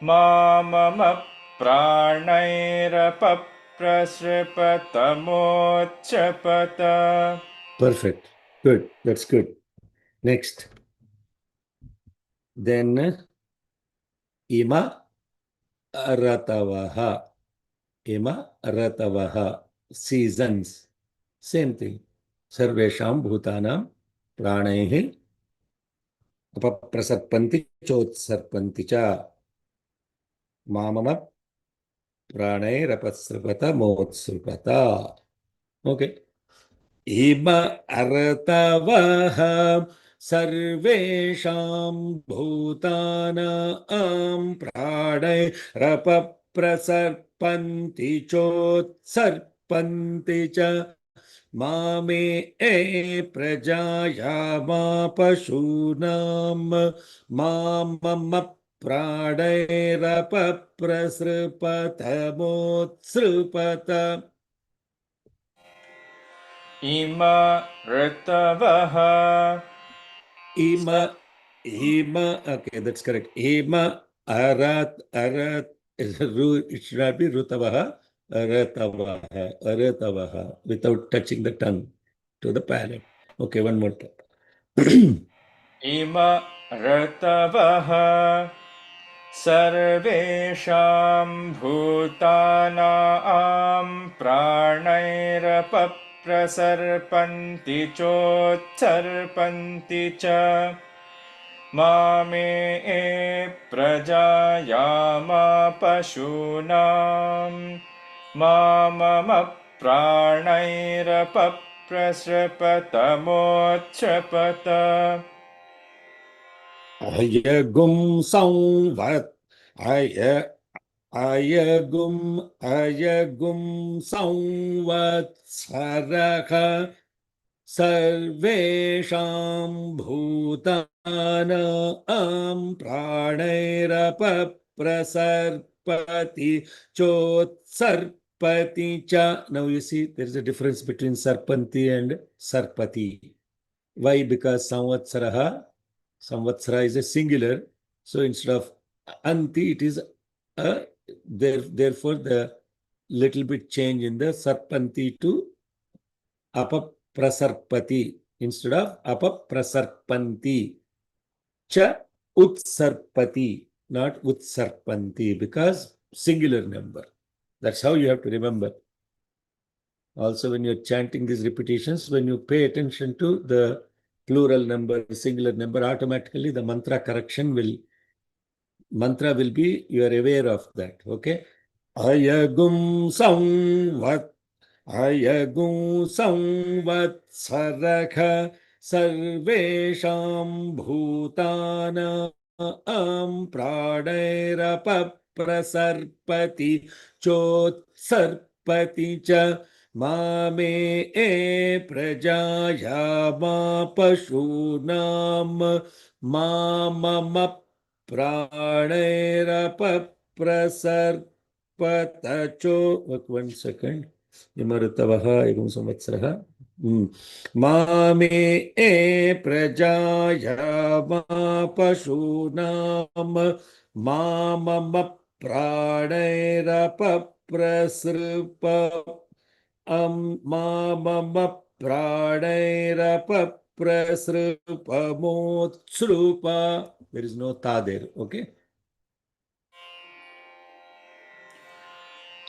B: Mamama pranayrapaprasripatamochapata.
A: Perfect. Good. That's good. Next. Then ima aratavaha. Ima aratavaha. Seasons. Same thing. Sarvesham bhutanam pranaihi apaprasarpanti chotsarpanti cha. Mamama pranayirapasripata motsripata. Okay. Ima artavaha sarvesham bhutanam pranayirapaprasarpanti chotsarpanti cha. Mame prajayama pashunam mamama pranayirapaprasripatamotsripata.
B: Ima ritavaha.
A: Okay, that's correct. Ima arat, it should not be rutavaha, aratavaha, without touching the tongue to the palate. Okay, one more time.
B: Ima ritavaha. Sarvesham bhutanaam pranairapaprasarpanti chotsarpanti cha Mame prajayama pashunam Mamama pranayirapaprasripatamochapata.
A: Ayagum samvat, ayagum samvatsaraha sarvesham bhutanam pranayirapaprasarpati chotsarpati cha. Now you see there is a difference between sarpanti and sarpati. Why? Because samvatsara is a singular. So instead of anti, it is therefore the little bit change in the sarpanti to apaprasarpati instead of apaprasarpanti. Cha utsarpati, not utsarpanti, because singular number. That's how you have to remember. Also, when you're chanting these repetitions, when you pay attention to the plural number, singular number, automatically the mantra be, you are aware of that. Okay. Ayagum samvat, ayagum samvatsaraka sarvesham bhutana pradairapaprasarpati chotsarpati cha mame prajaya ma pashunam mamam pradairapaprasarpatacho. 1 second. Imarutavaha egum samvatsaraha. Mame prajaya ma pashunam mamam pradairapaprasarpa mamam pradairapaprasarpamotsrupa. There is no ta there. Okay.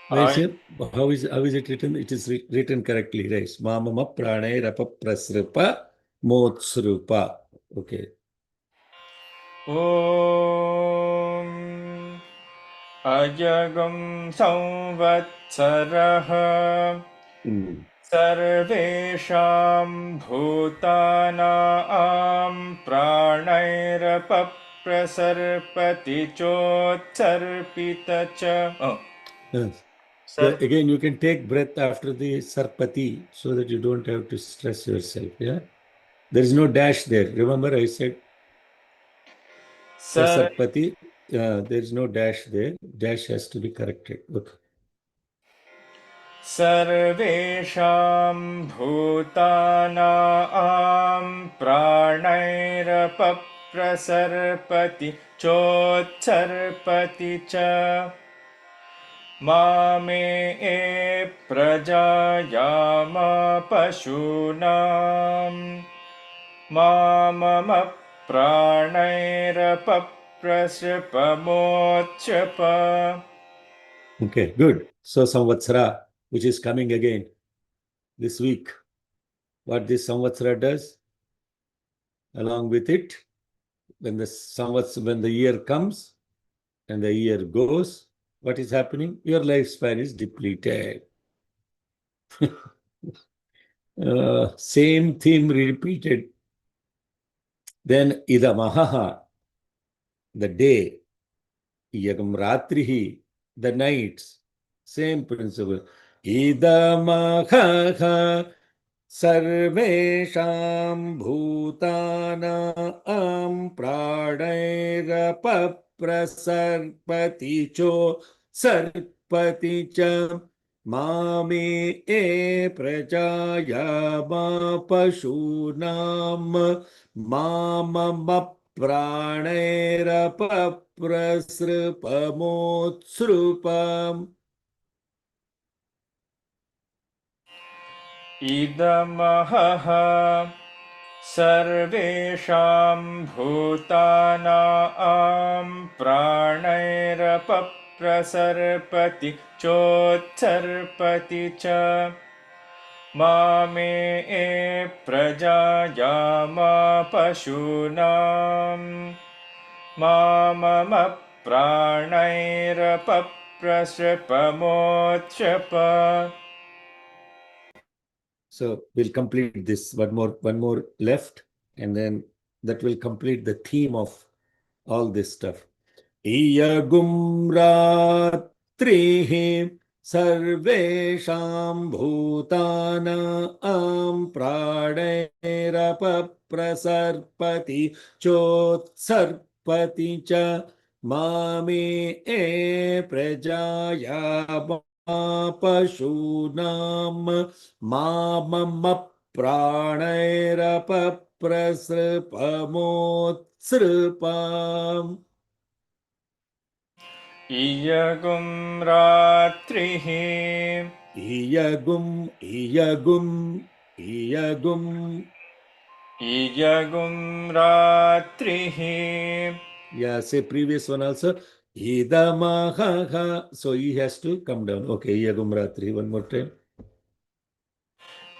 A: How is it written? It is written correctly, right? Mamama pradairapaprasarpa motsrupa. Okay.
B: Om Ajagam Samvatsaraha Sarvesham Bhutanam Pranairapaprasarpati Chotsarpitacha. Oh.
A: Yes.
B: Sar-
A: Again, you can take breath after the sarpati so that you don't have to stress yourself. Yeah. There is no dash there. Remember, I said for sarpati, there is no dash there. Dash has to be corrected. Okay.
B: Sarvesham Bhutanam Pranairapaprasarpati Chotsarpati cha Mame prajayama pashunam Mamam pranairapaprasarpamochapa.
A: Okay, good. So Samvatsara, which is coming again this week. What this Samvatsara does, along with it, when the year comes and the year goes, what is happening? Your lifespan is depleted. Same theme repeated. Then idamaha, the day, yagam ratrihi, the nights, same principle. Idamaha sarvesham bhutana pradairapaprasarpati cho sarpati cha mame prajaya ma pashunam mamam pradairapaprasarpamotsrupam.
B: Idamaha Sarvesham Bhutanam Pranairapaprasarpati Chotsarpati cha Mame prajayama pashunam Mamam pranairapaprasarpamochapa.
A: So we'll complete this one more left, and then that will complete the theme of all this stuff. Iyagum ratrihi sarvesham bhutana pradairapaprasarpati chotsarpati cha mame prajaya pashunam mamam pranairapaprasarpamotsrupam.
B: इयगुं रात्रिः
A: iyagum iyagum iyagum.
B: इयगुं रात्रिः
A: Yeah, say previous one also. Idamaha. So he has to come down. Okay, iyagum ratri. One more time.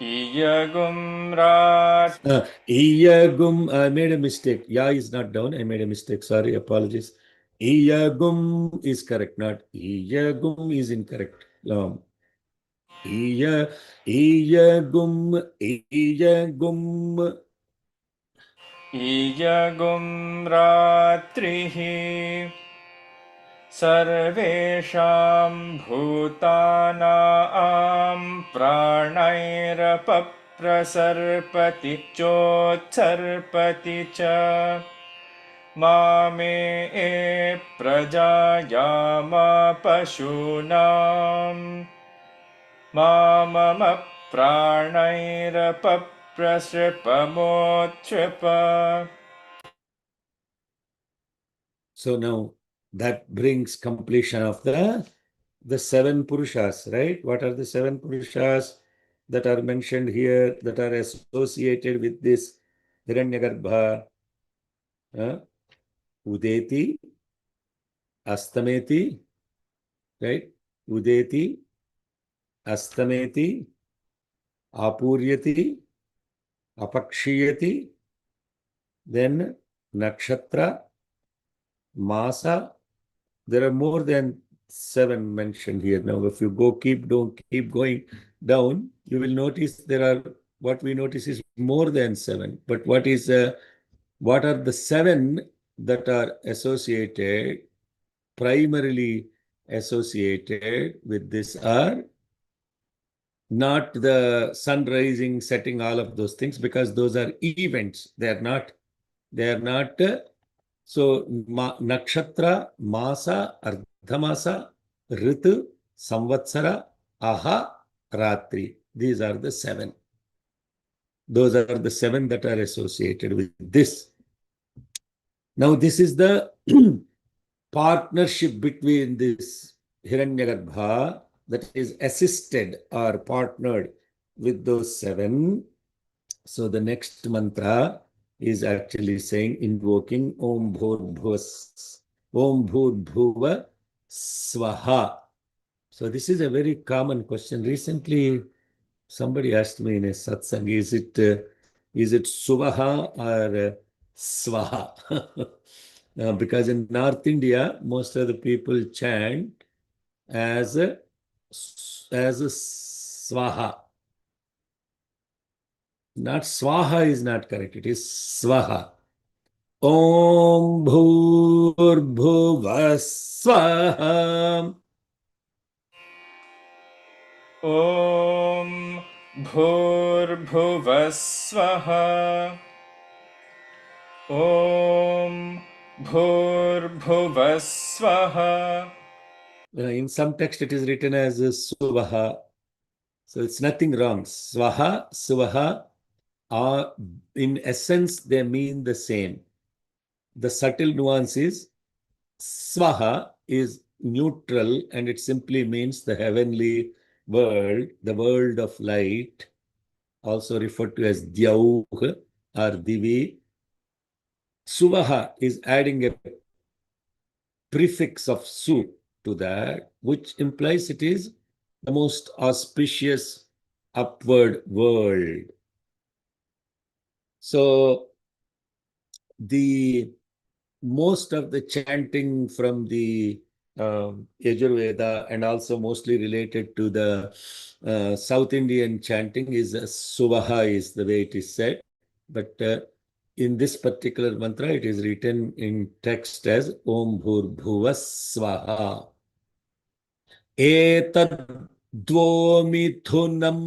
B: इयगुं रात्रिः
A: Iyagum. I made a mistake. Ya is not down. I made a mistake. Sorry, apologies. Iyagum is correct. Not iyagum is incorrect. Iyagum. Iyagum.
B: इयगुं रात्रिः सर्वेषां भूतानां प्राणैरपप्रसर्पति चोत्सर्पति च मामे प्रजायामा पशूनां मामम प्राणैरपप्रसृपमोच्छ्रिप.
A: So now that brings completion of the seven Purushas, right? What are the seven Purushas that are mentioned here that are associated with this Hiranyagarbha? Udeti, Astameti, right? Udeti, Astameti, Apuryati, Apakshiyati, then Nakshatra, Masa. There are more than seven mentioned here. Now, if you keep going down, you will notice what we notice is more than seven. But what are the seven that are primarily associated with this are not the sun rising, setting, all of those things, because those are events. They are not. So nakshatra, masa, ardhamasa, ritu, samvatsara, aha, ratri. These are the seven. Those are the seven that are associated with this. Now, this is the partnership between this Hiranyagarbha that is assisted or partnered with those seven. So the next mantra is actually saying, invoking Om Bhur Swaha. So this is a very common question. Recently, somebody asked me in a satsang, is it Suvaha or Swaha? Because in North India, most of the people chant as a Swaha. Not Swaha is not correct. It is Swaha. Om Bhur Swaha.
B: ॐ भूर्भुवः स्वः ॐ भूर्भुवः स्वः.
A: In some text, it is written as Suvaha. So it's nothing wrong. Swaha, Suvaha are, in essence, they mean the same. The subtle nuance is Swaha is neutral and it simply means the heavenly world, the world of light, also referred to as Dyauh or Divi. Suvaha is adding a prefix of Su to that, which implies it is the most auspicious upward world. So the most of the chanting from the Yajurveda and also mostly related to the South Indian chanting is Suvaha is the way it is said. But in this particular mantra, it is written in text as Om Bhur Swaha. Etad Dvomitthunam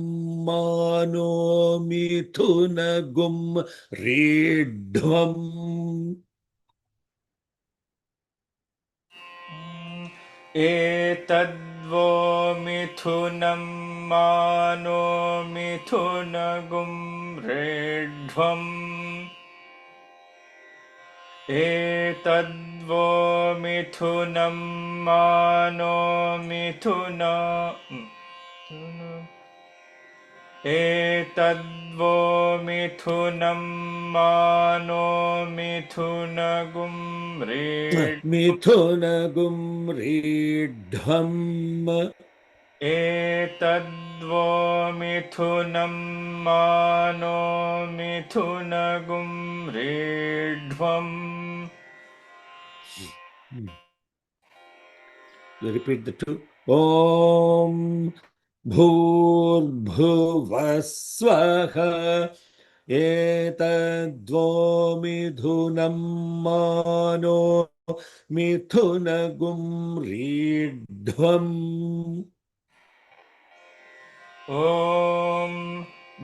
A: Mano Mithunagum Redhvam.
B: एतद्वो मिथुनं मानो मिथुनगुं रेढ्वम् एतद्वो मिथुनं मानो मिथुना एतद्वो मिथुनं मानो मिथुनगुं
A: मिथुनगुं रीढ्वम्
B: एतद्वो मिथुनं मानो मिथुनगुं रीढ्वम्.
A: Repeat the two. Om Bhurbhuvah Swaha Etadvo Midhunam Mano Mithunagum Ridhvam.
B: ॐ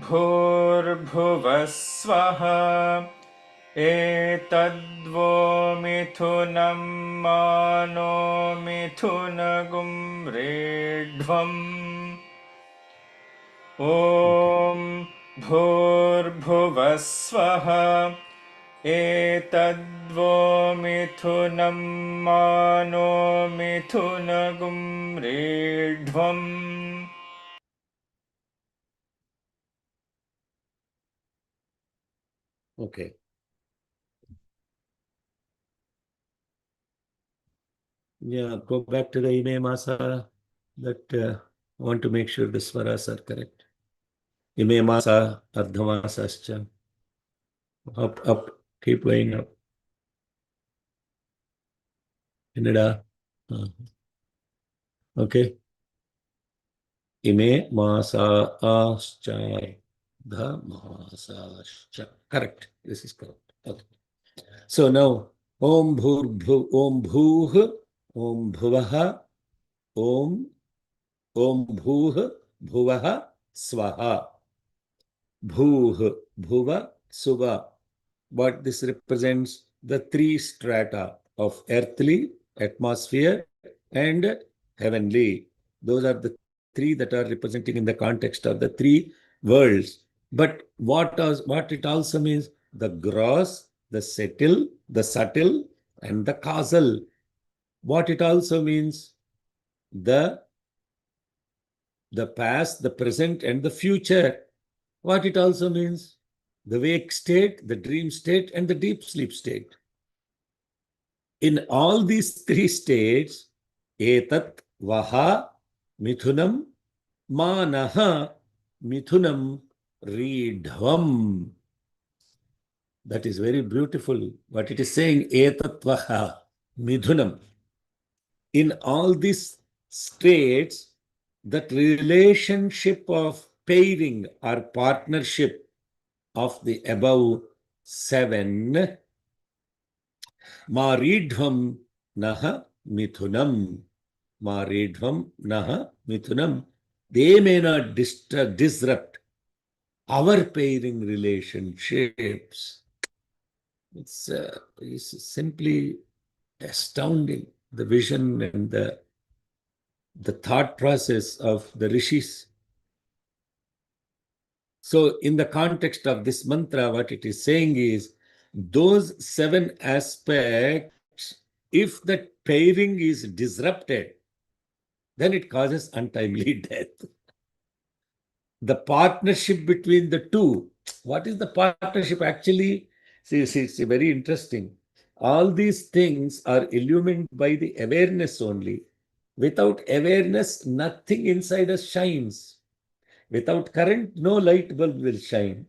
B: भूर्भुवः स्वः एतद्वो मिथुनं मानो मिथुनगुं रीढ्वम्. ॐ भूर्भुवः स्वः एतद्वो मिथुनं मानो मिथुनगुं रीढ्वम्.
A: Okay. Yeah, go back to the Ime Masa. That I want to make sure the swaras are correct. Ime Masa, Ardhamasascha. Up, keep going up. Kannada. Okay. Ime Masa Ascha. Dhammasascha. Correct. This is correct. Okay. So now, Om Bhur Bhu, Om Bhuh, Om Bhuvaha, Om Bhuh, Bhuvaha, Swaha. Bhuh, Bhuva, Suva. What this represents? The three strata of earthly, atmosphere, and heavenly. Those are the three that are representing in the context of the three worlds. But what it also means? The gross, the subtle, and the causal. What it also means? The past, the present, and the future. What it also means? The wake state, the dream state, and the deep sleep state. In all these three states, etat vaha mithunam manaha mithunam ridhvam. That is very beautiful. What it is saying, etat vaha mithunam. In all these states, that relationship of pairing or partnership of the above seven, Maridhvam naha mithunam. Maridhvam naha mithunam. They may not disrupt our pairing relationships. It's simply astounding, the vision and the thought process of the rishis. So in the context of this mantra, what it is saying is, those seven aspects, if that pairing is disrupted, then it causes untimely death. The partnership between the two, what is the partnership actually? See, it's very interesting. All these things are illumined by the awareness only. Without awareness, nothing inside us shines. Without current, no light bulb will shine.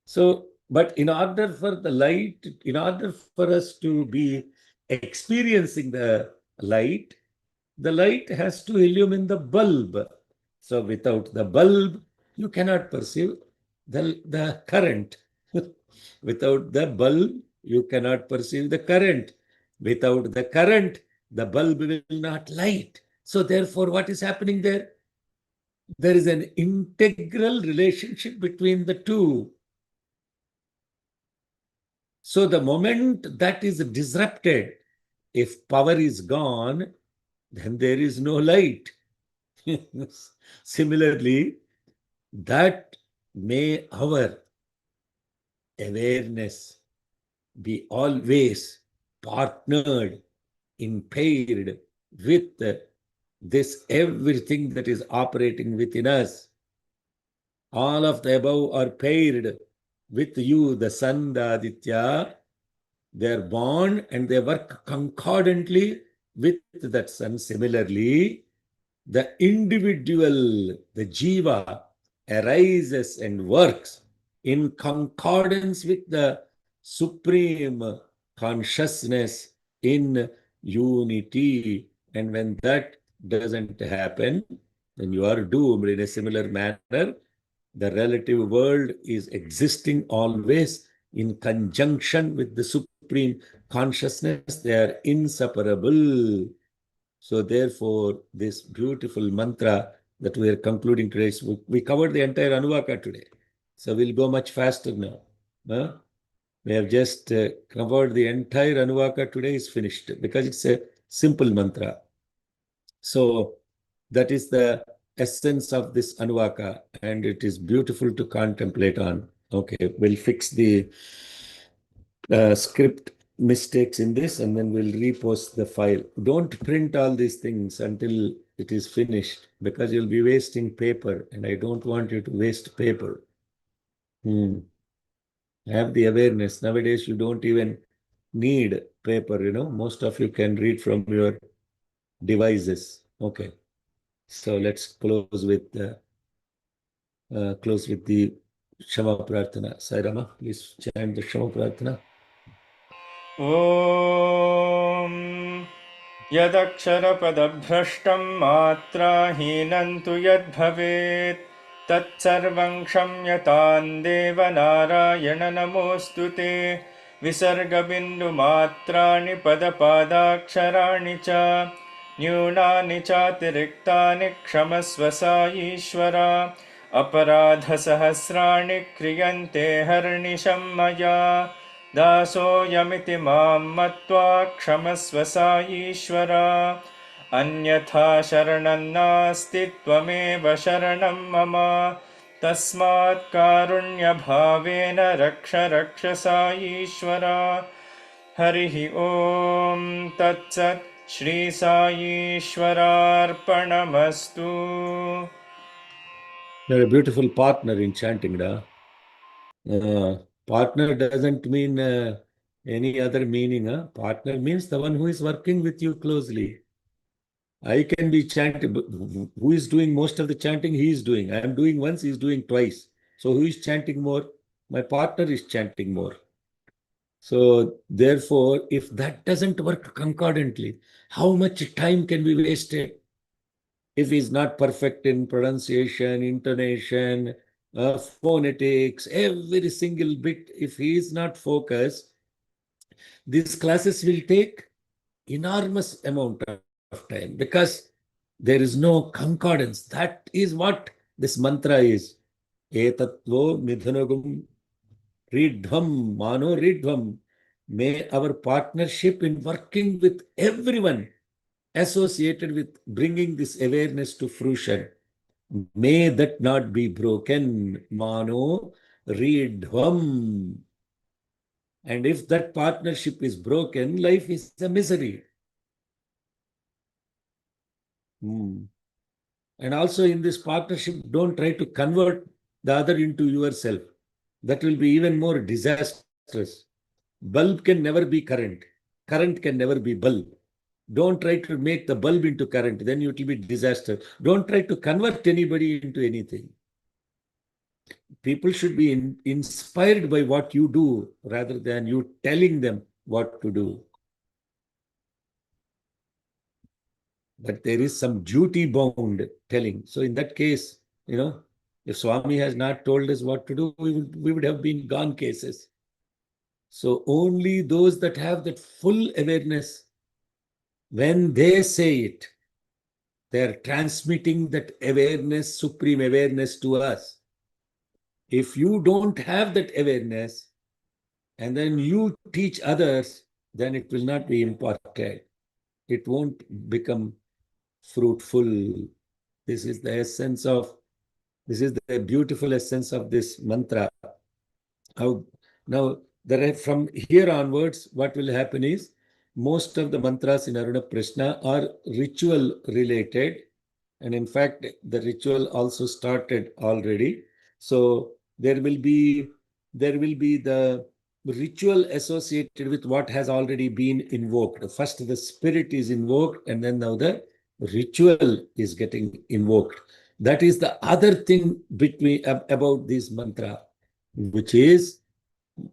A: So, but in order for the light, in order for us to be experiencing the light has to illumine the bulb. So, without the bulb, you cannot perceive the current. Without the bulb, you cannot perceive the current. Without the current, the bulb will not light. So, therefore, what is happening there? There is an integral relationship between the two. So the moment that is disrupted, if power is gone, then there is no light. Similarly, that may our awareness be always partnered, paired with this everything that is operating within us. All of the above are paired with you, the sun, the Aditya. They are born and they work concordantly with that sun. Similarly, the individual, the jiva, arises and works in concordance with the supreme consciousness in unity. And when that doesn't happen, then you are doomed. In a similar manner, the relative world is existing always in conjunction with the supreme consciousness. They are inseparable. So therefore, this beautiful mantra that we are concluding today, we covered the entire Anuvaka today. So we'll go much faster now. We have just covered the entire Anuvaka today is finished because it's a simple mantra. So that is the essence of this Anuvaka, and it is beautiful to contemplate on. Okay, we'll fix the script mistakes in this and then we'll repost the file. Don't print all these things until it is finished because you'll be wasting paper and I don't want you to waste paper. Have the awareness. Nowadays, you don't even need paper, most of you can read from your devices. Okay. So let's close with the Shama Prarthana. Sai Rama, please chant the Shama Prarthana.
B: ॐ यदक्षरपदभ्रष्टं मात्राहीनं तु यद्भवेत् तत्सर्वं क्षम्यतां देव नारायण नमोऽस्तु ते विसर्गबिन्दुमात्राणि पदपादाक्षराणि च न्यूनानि चातिरिक्तानि क्षमस्व साईश्वरा अपराधसहस्राणि क्रियन्ते हर्निशं मया दासोऽयमिति मां मत्वा क्षमस्व साईश्वरा अन्यथा शरणं नास्ति त्वमेव शरणं मम तस्मात् कारुण्यभावेन रक्ष रक्ष साईश्वरा हरिः ॐ तत्सत् Shri साईश्वरार्पणमस्तु.
A: You're a beautiful partner in chanting, da. Partner doesn't mean any other meaning. Partner means the one who is working with you closely. I can be chanting, but who is doing most of the chanting? He is doing. I am doing once, he is doing twice. So who is chanting more? My partner is chanting more. So therefore, if that doesn't work concordantly, how much time can be wasted? If he's not perfect in pronunciation, intonation, phonetics, every single bit, if he is not focused, these classes will take enormous amount of time because there is no concordance. That is what this mantra is. Etatvo midhanagum ridhvam mano ridhvam. May our partnership in working with everyone associated with bringing this awareness to fruition, may that not be broken. Mano ridhvam. And if that partnership is broken, life is a misery. And also in this partnership, don't try to convert the other into yourself. That will be even more disastrous. Bulb can never be current. Current can never be bulb. Don't try to make the bulb into current, then it will be disaster. Don't try to convert anybody into anything. People should be inspired by what you do rather than you telling them what to do. But there is some duty-bound telling. So in that case, if Swami has not told us what to do, we would have been gone cases. So only those that have that full awareness, when they say it, they are transmitting that awareness, supreme awareness to us. If you don't have that awareness and then you teach others, then it will not be imparted. It won't become fruitful. This is the beautiful essence of this mantra. Now, from here onwards, what will happen is most of the mantras in Aruna Prashna are ritual related. And in fact, the ritual also started already. So there will be the ritual associated with what has already been invoked. First, the spirit is invoked, and then now the ritual is getting invoked. That is the other thing about this mantra, which is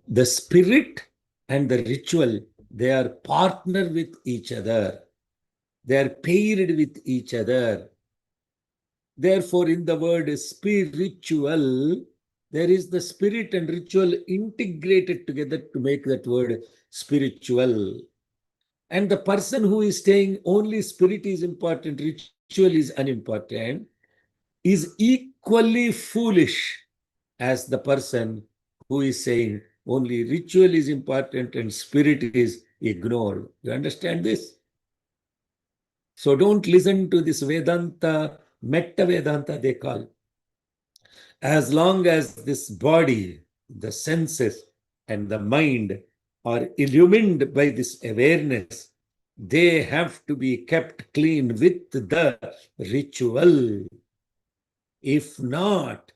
A: the spirit and the ritual. They are partner with each other. They are paired with each other. Therefore, in the word spiritual, there is the spirit and ritual integrated together to make that word spiritual. And the person who is saying only spirit is important, ritual is unimportant, is equally foolish as the person who is saying only ritual is important and spirit is ignored. You understand this? So don't listen to this Vedanta, Metta Vedanta they call. As long as this body, the senses, and the mind are illumined by this awareness, they have to be kept clean with the ritual. If not,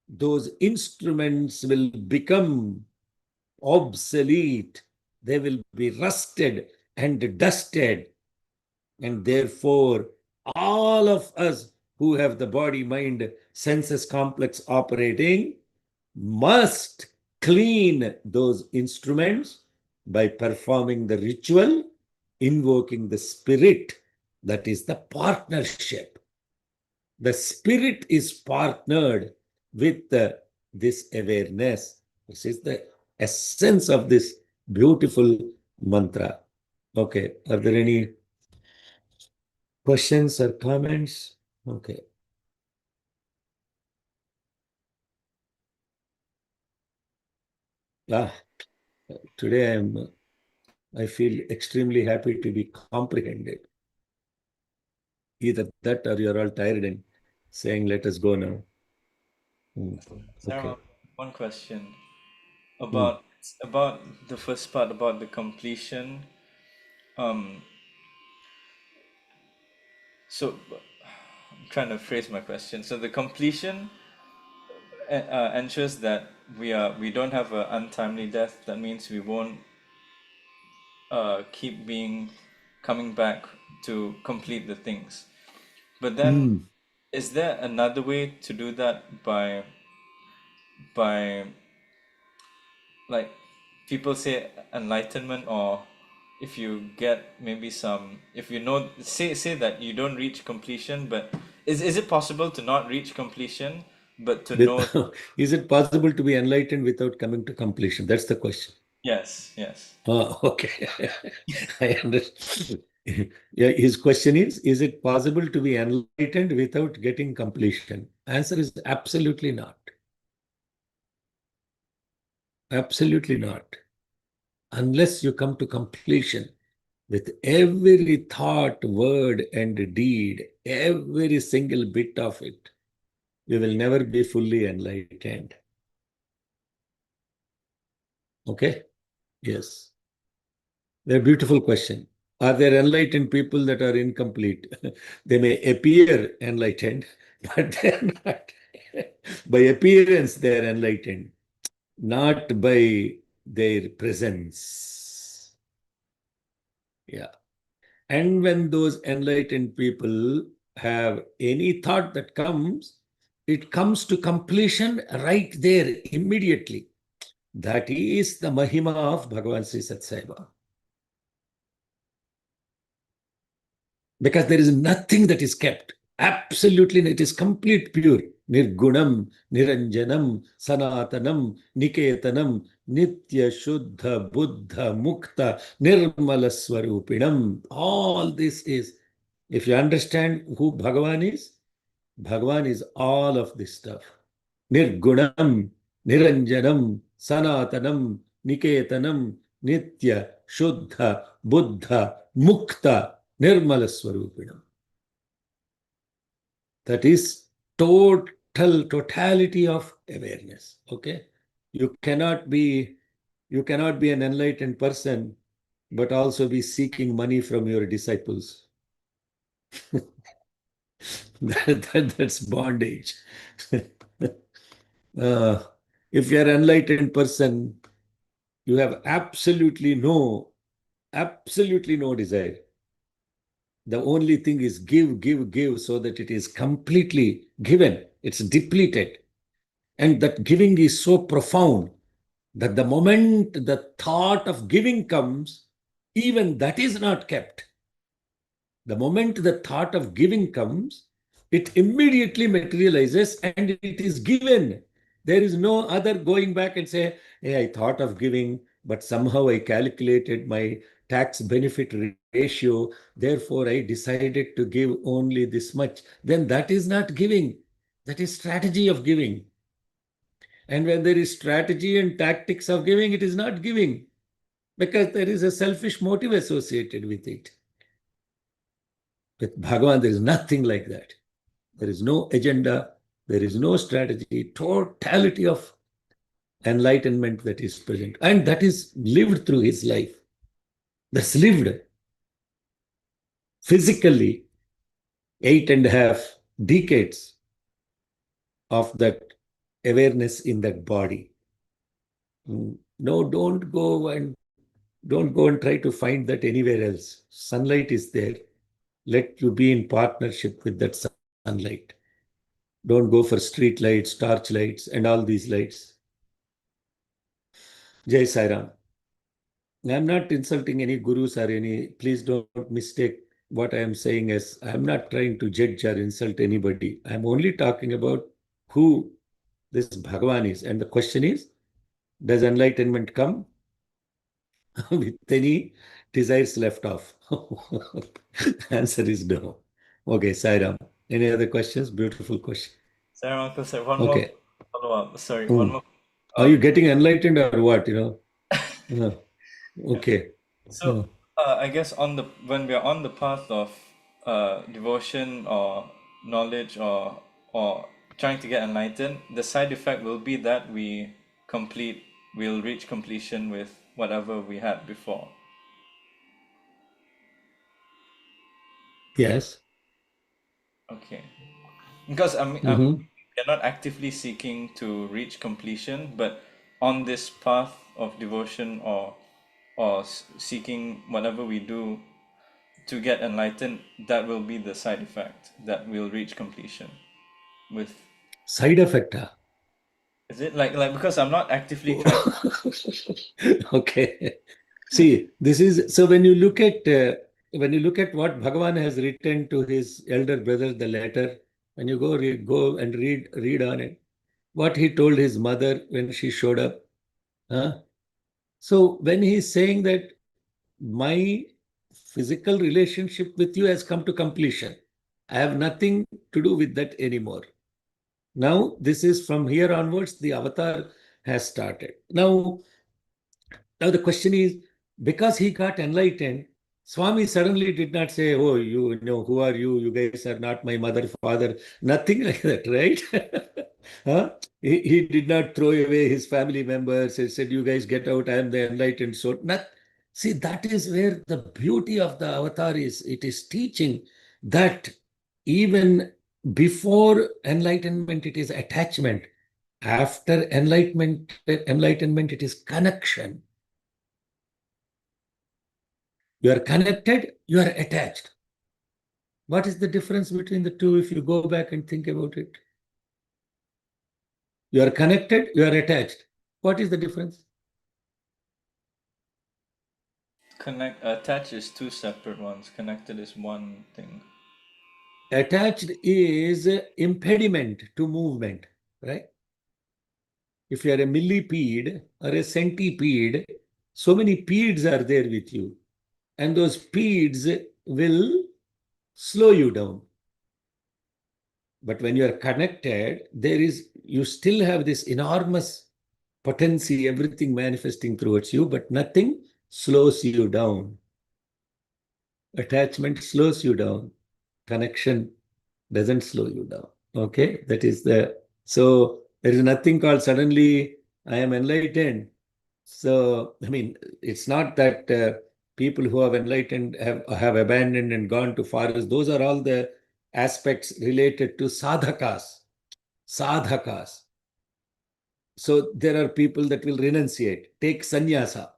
A: those instruments will become obsolete. They will be rusted and dusted. And therefore, all of us who have the body, mind, senses complex operating must clean those instruments by performing the ritual, invoking the spirit. That is the partnership. The spirit is partnered with this awareness. This is the essence of this beautiful mantra. Okay, are there any questions or comments? Okay. Today I feel extremely happy to be comprehended. Either that or you're all tired and saying, let us go now. Okay.
B: One question about the first part about the completion. So I'm trying to phrase my question. So the completion ensures that we don't have an untimely death. That means we won't keep coming back to complete the things. But then, is there another way to do that by like people say enlightenment, or if you get maybe some, if you know, say that you don't reach completion, but is it possible to not reach completion but to know?
A: Is it possible to be enlightened without coming to completion? That's the question.
B: Yes.
A: Oh, okay. I understand. Yeah, his question is it possible to be enlightened without getting completion? Answer is absolutely not. Absolutely not. Unless you come to completion with every thought, word, and deed, every single bit of it, you will never be fully enlightened. Okay? Yes. A beautiful question. Are there enlightened people that are incomplete? They may appear enlightened, but they're not. By appearance, they're enlightened, not by their presence. Yeah. And when those enlightened people have any thought that comes, it comes to completion right there, immediately. That is the Mahima of Bhagavan Sri Sat Sai Baba. Because there is nothing that is kept. Absolutely, it is complete pure. Nirgunam, Niranjanam, Sanatanam, Niketanam, Nitya Shuddha, Buddha, Mukta, Nirmala Swarupinam. All this is, if you understand who Bhagavan is all of this stuff. Nirgunam, Niranjanam, Sanatanam, Niketanam, Nitya, Shuddha, Buddha, Mukta, Nirmala Swarupinam. That is totality of awareness. Okay? You cannot be an enlightened person but also be seeking money from your disciples. That's bondage. If you're an enlightened person, you have absolutely no desire. The only thing is give, give, give, so that it is completely given. It's depleted. And that giving is so profound that the moment the thought of giving comes, even that is not kept. The moment the thought of giving comes, it immediately materializes and it is given. There is no other going back and say, hey, I thought of giving, but somehow I calculated my tax benefit ratio. Therefore, I decided to give only this much. Then that is not giving. That is strategy of giving. And when there is strategy and tactics of giving, it is not giving because there is a selfish motive associated with it. With Bhagavan, there is nothing like that. There is no agenda, there is no strategy, totality of enlightenment that is present. And that is lived through his life. That's lived physically 8.5 decades of that awareness in that body. No, don't go and try to find that anywhere else. Sunlight is there. Let you be in partnership with that sunlight. Don't go for street lights, torch lights, and all these lights. Jai Sai Ram. I'm not insulting any gurus or any, please don't mistake what I am saying as I'm not trying to judge or insult anybody. I'm only talking about who this Bhagavan is. And the question is, does enlightenment come with any desires left off? Answer is no. Okay, Sai Ram. Any other questions? Beautiful question.
B: Sorry, Uncle, sir. One
A: Okay.
B: more follow-up. Sorry, one more.
A: Are you getting enlightened or what? Okay.
B: So, I guess when we are on the path of devotion or knowledge or trying to get enlightened, the side effect will be that we'll reach completion with whatever we had before.
A: Yes.
B: Okay. Because
A: Mhm.
B: we're not actively seeking to reach completion, but on this path of devotion or seeking whatever we do to get enlightened, that will be the side effect, that we'll reach completion with.
A: Side effect.
B: Is it like because I'm not actively trying.
A: Okay. See, this is so when you look at what Bhagavan has written to his elder brother, the letter, when you go and read on it, what he told his mother when she showed up. So when he's saying that my physical relationship with you has come to completion, I have nothing to do with that anymore. Now, this is from here onwards, the avatar has started. Now the question is, because he got enlightened, Swami suddenly did not say, oh, you know, who are you? You guys are not my mother, father. Nothing like that, right? He did not throw away his family members and said, you guys get out, I am the enlightened soul. See, that is where the beauty of the avatar is. It is teaching that even before enlightenment, it is attachment. After enlightenment, it is connection. You are connected, you are attached. What is the difference between the two if you go back and think about it? You are connected, you are attached. What is the difference?
B: Attached is two separate ones. Connected is one thing.
A: Attached is impediment to movement, right? If you are a millipede or a centipede, so many pedes are there with you. And those pedes will slow you down. But when you are connected, you still have this enormous potency, everything manifesting towards you, but nothing slows you down. Attachment slows you down. Connection doesn't slow you down. Okay, so there is nothing called suddenly I am enlightened. So, I mean, it's not that people who have enlightened, have abandoned and gone to forest. Those are all the aspects related to sadhakas. Sadhakas. So there are people that will renunciate, take sannyasa.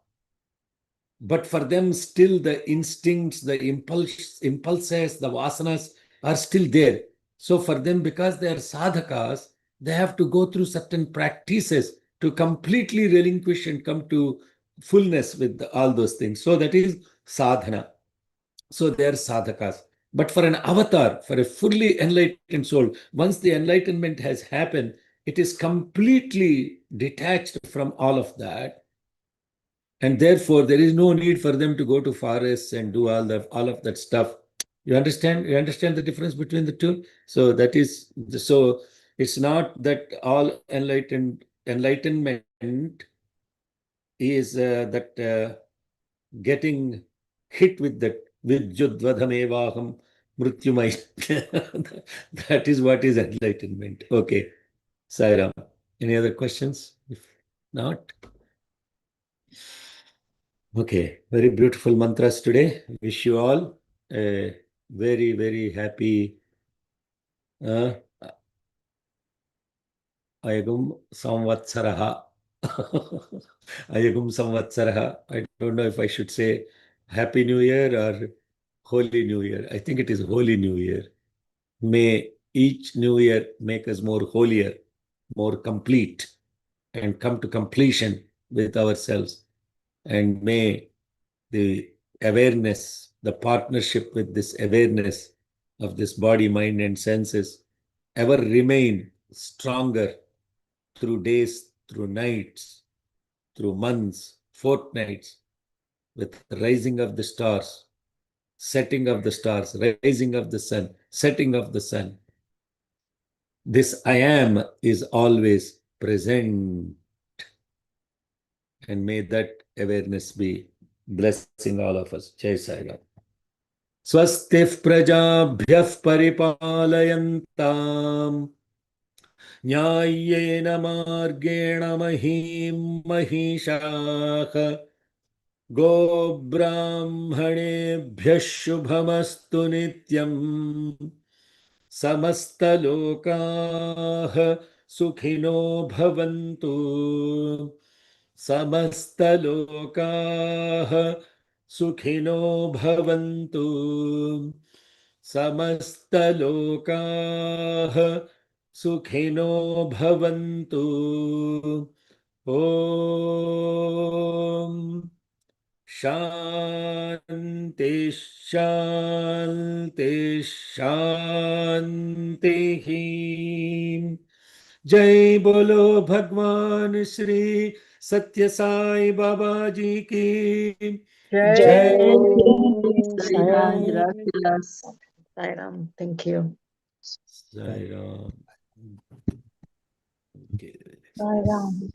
A: But for them, still the instincts, the impulses, the vasanas are still there. So for them, because they are sadhakas, they have to go through certain practices to completely relinquish and come to fullness with all those things. So that is sadhana. So they are sadhakas. But for an avatar, for a fully enlightened soul, once the enlightenment has happened, it is completely detached from all of that. And therefore, there is no need for them to go to forests and do all of that stuff. You understand? You understand the difference between the two? So that is so. It's not that all enlightenment is that getting hit with that Vidyudvadhamevaham mrityumay. That is what is enlightenment. Okay, Sairam. Any other questions? If not. Okay, very beautiful mantras today. Wish you all a very, very happy Ayagum Samvatsaraha. Ayagum Samvatsaraha. I don't know if I should say Happy New Year or Holy New Year. I think it is Holy New Year. May each New Year make us more holier, more complete, and come to completion with ourselves. And may the awareness, the partnership with this awareness of this body, mind, and senses ever remain stronger through days, through nights, through months, fortnights, with the rising of the stars, setting of the stars, rising of the sun, setting of the sun. This I am is always present. And may that awareness be blessing all of us. Jai Sai Ram. स्वस्तिः प्रजाभ्यः परिपालयन्ताम् न्याय्येन मार्गेण महीं महिषाः गोब्राह्मणेभ्यः शुभमस्तु नित्यम् समस्तलोकाः सुखिनो भवन्तु समस्तलोकाः सुखिनो भवन्तु समस्तलोकाः सुखिनो भवन्तु ॐ शान्ति शान्ति शान्तिः जय बोलो भगवान श्री सत्य साई बाबा जी की
D: Jai
A: जय
D: Sai Ram. Gracias. Sai Ram. Thank you.
A: Sai Ram. Okay.
E: Sai Ram.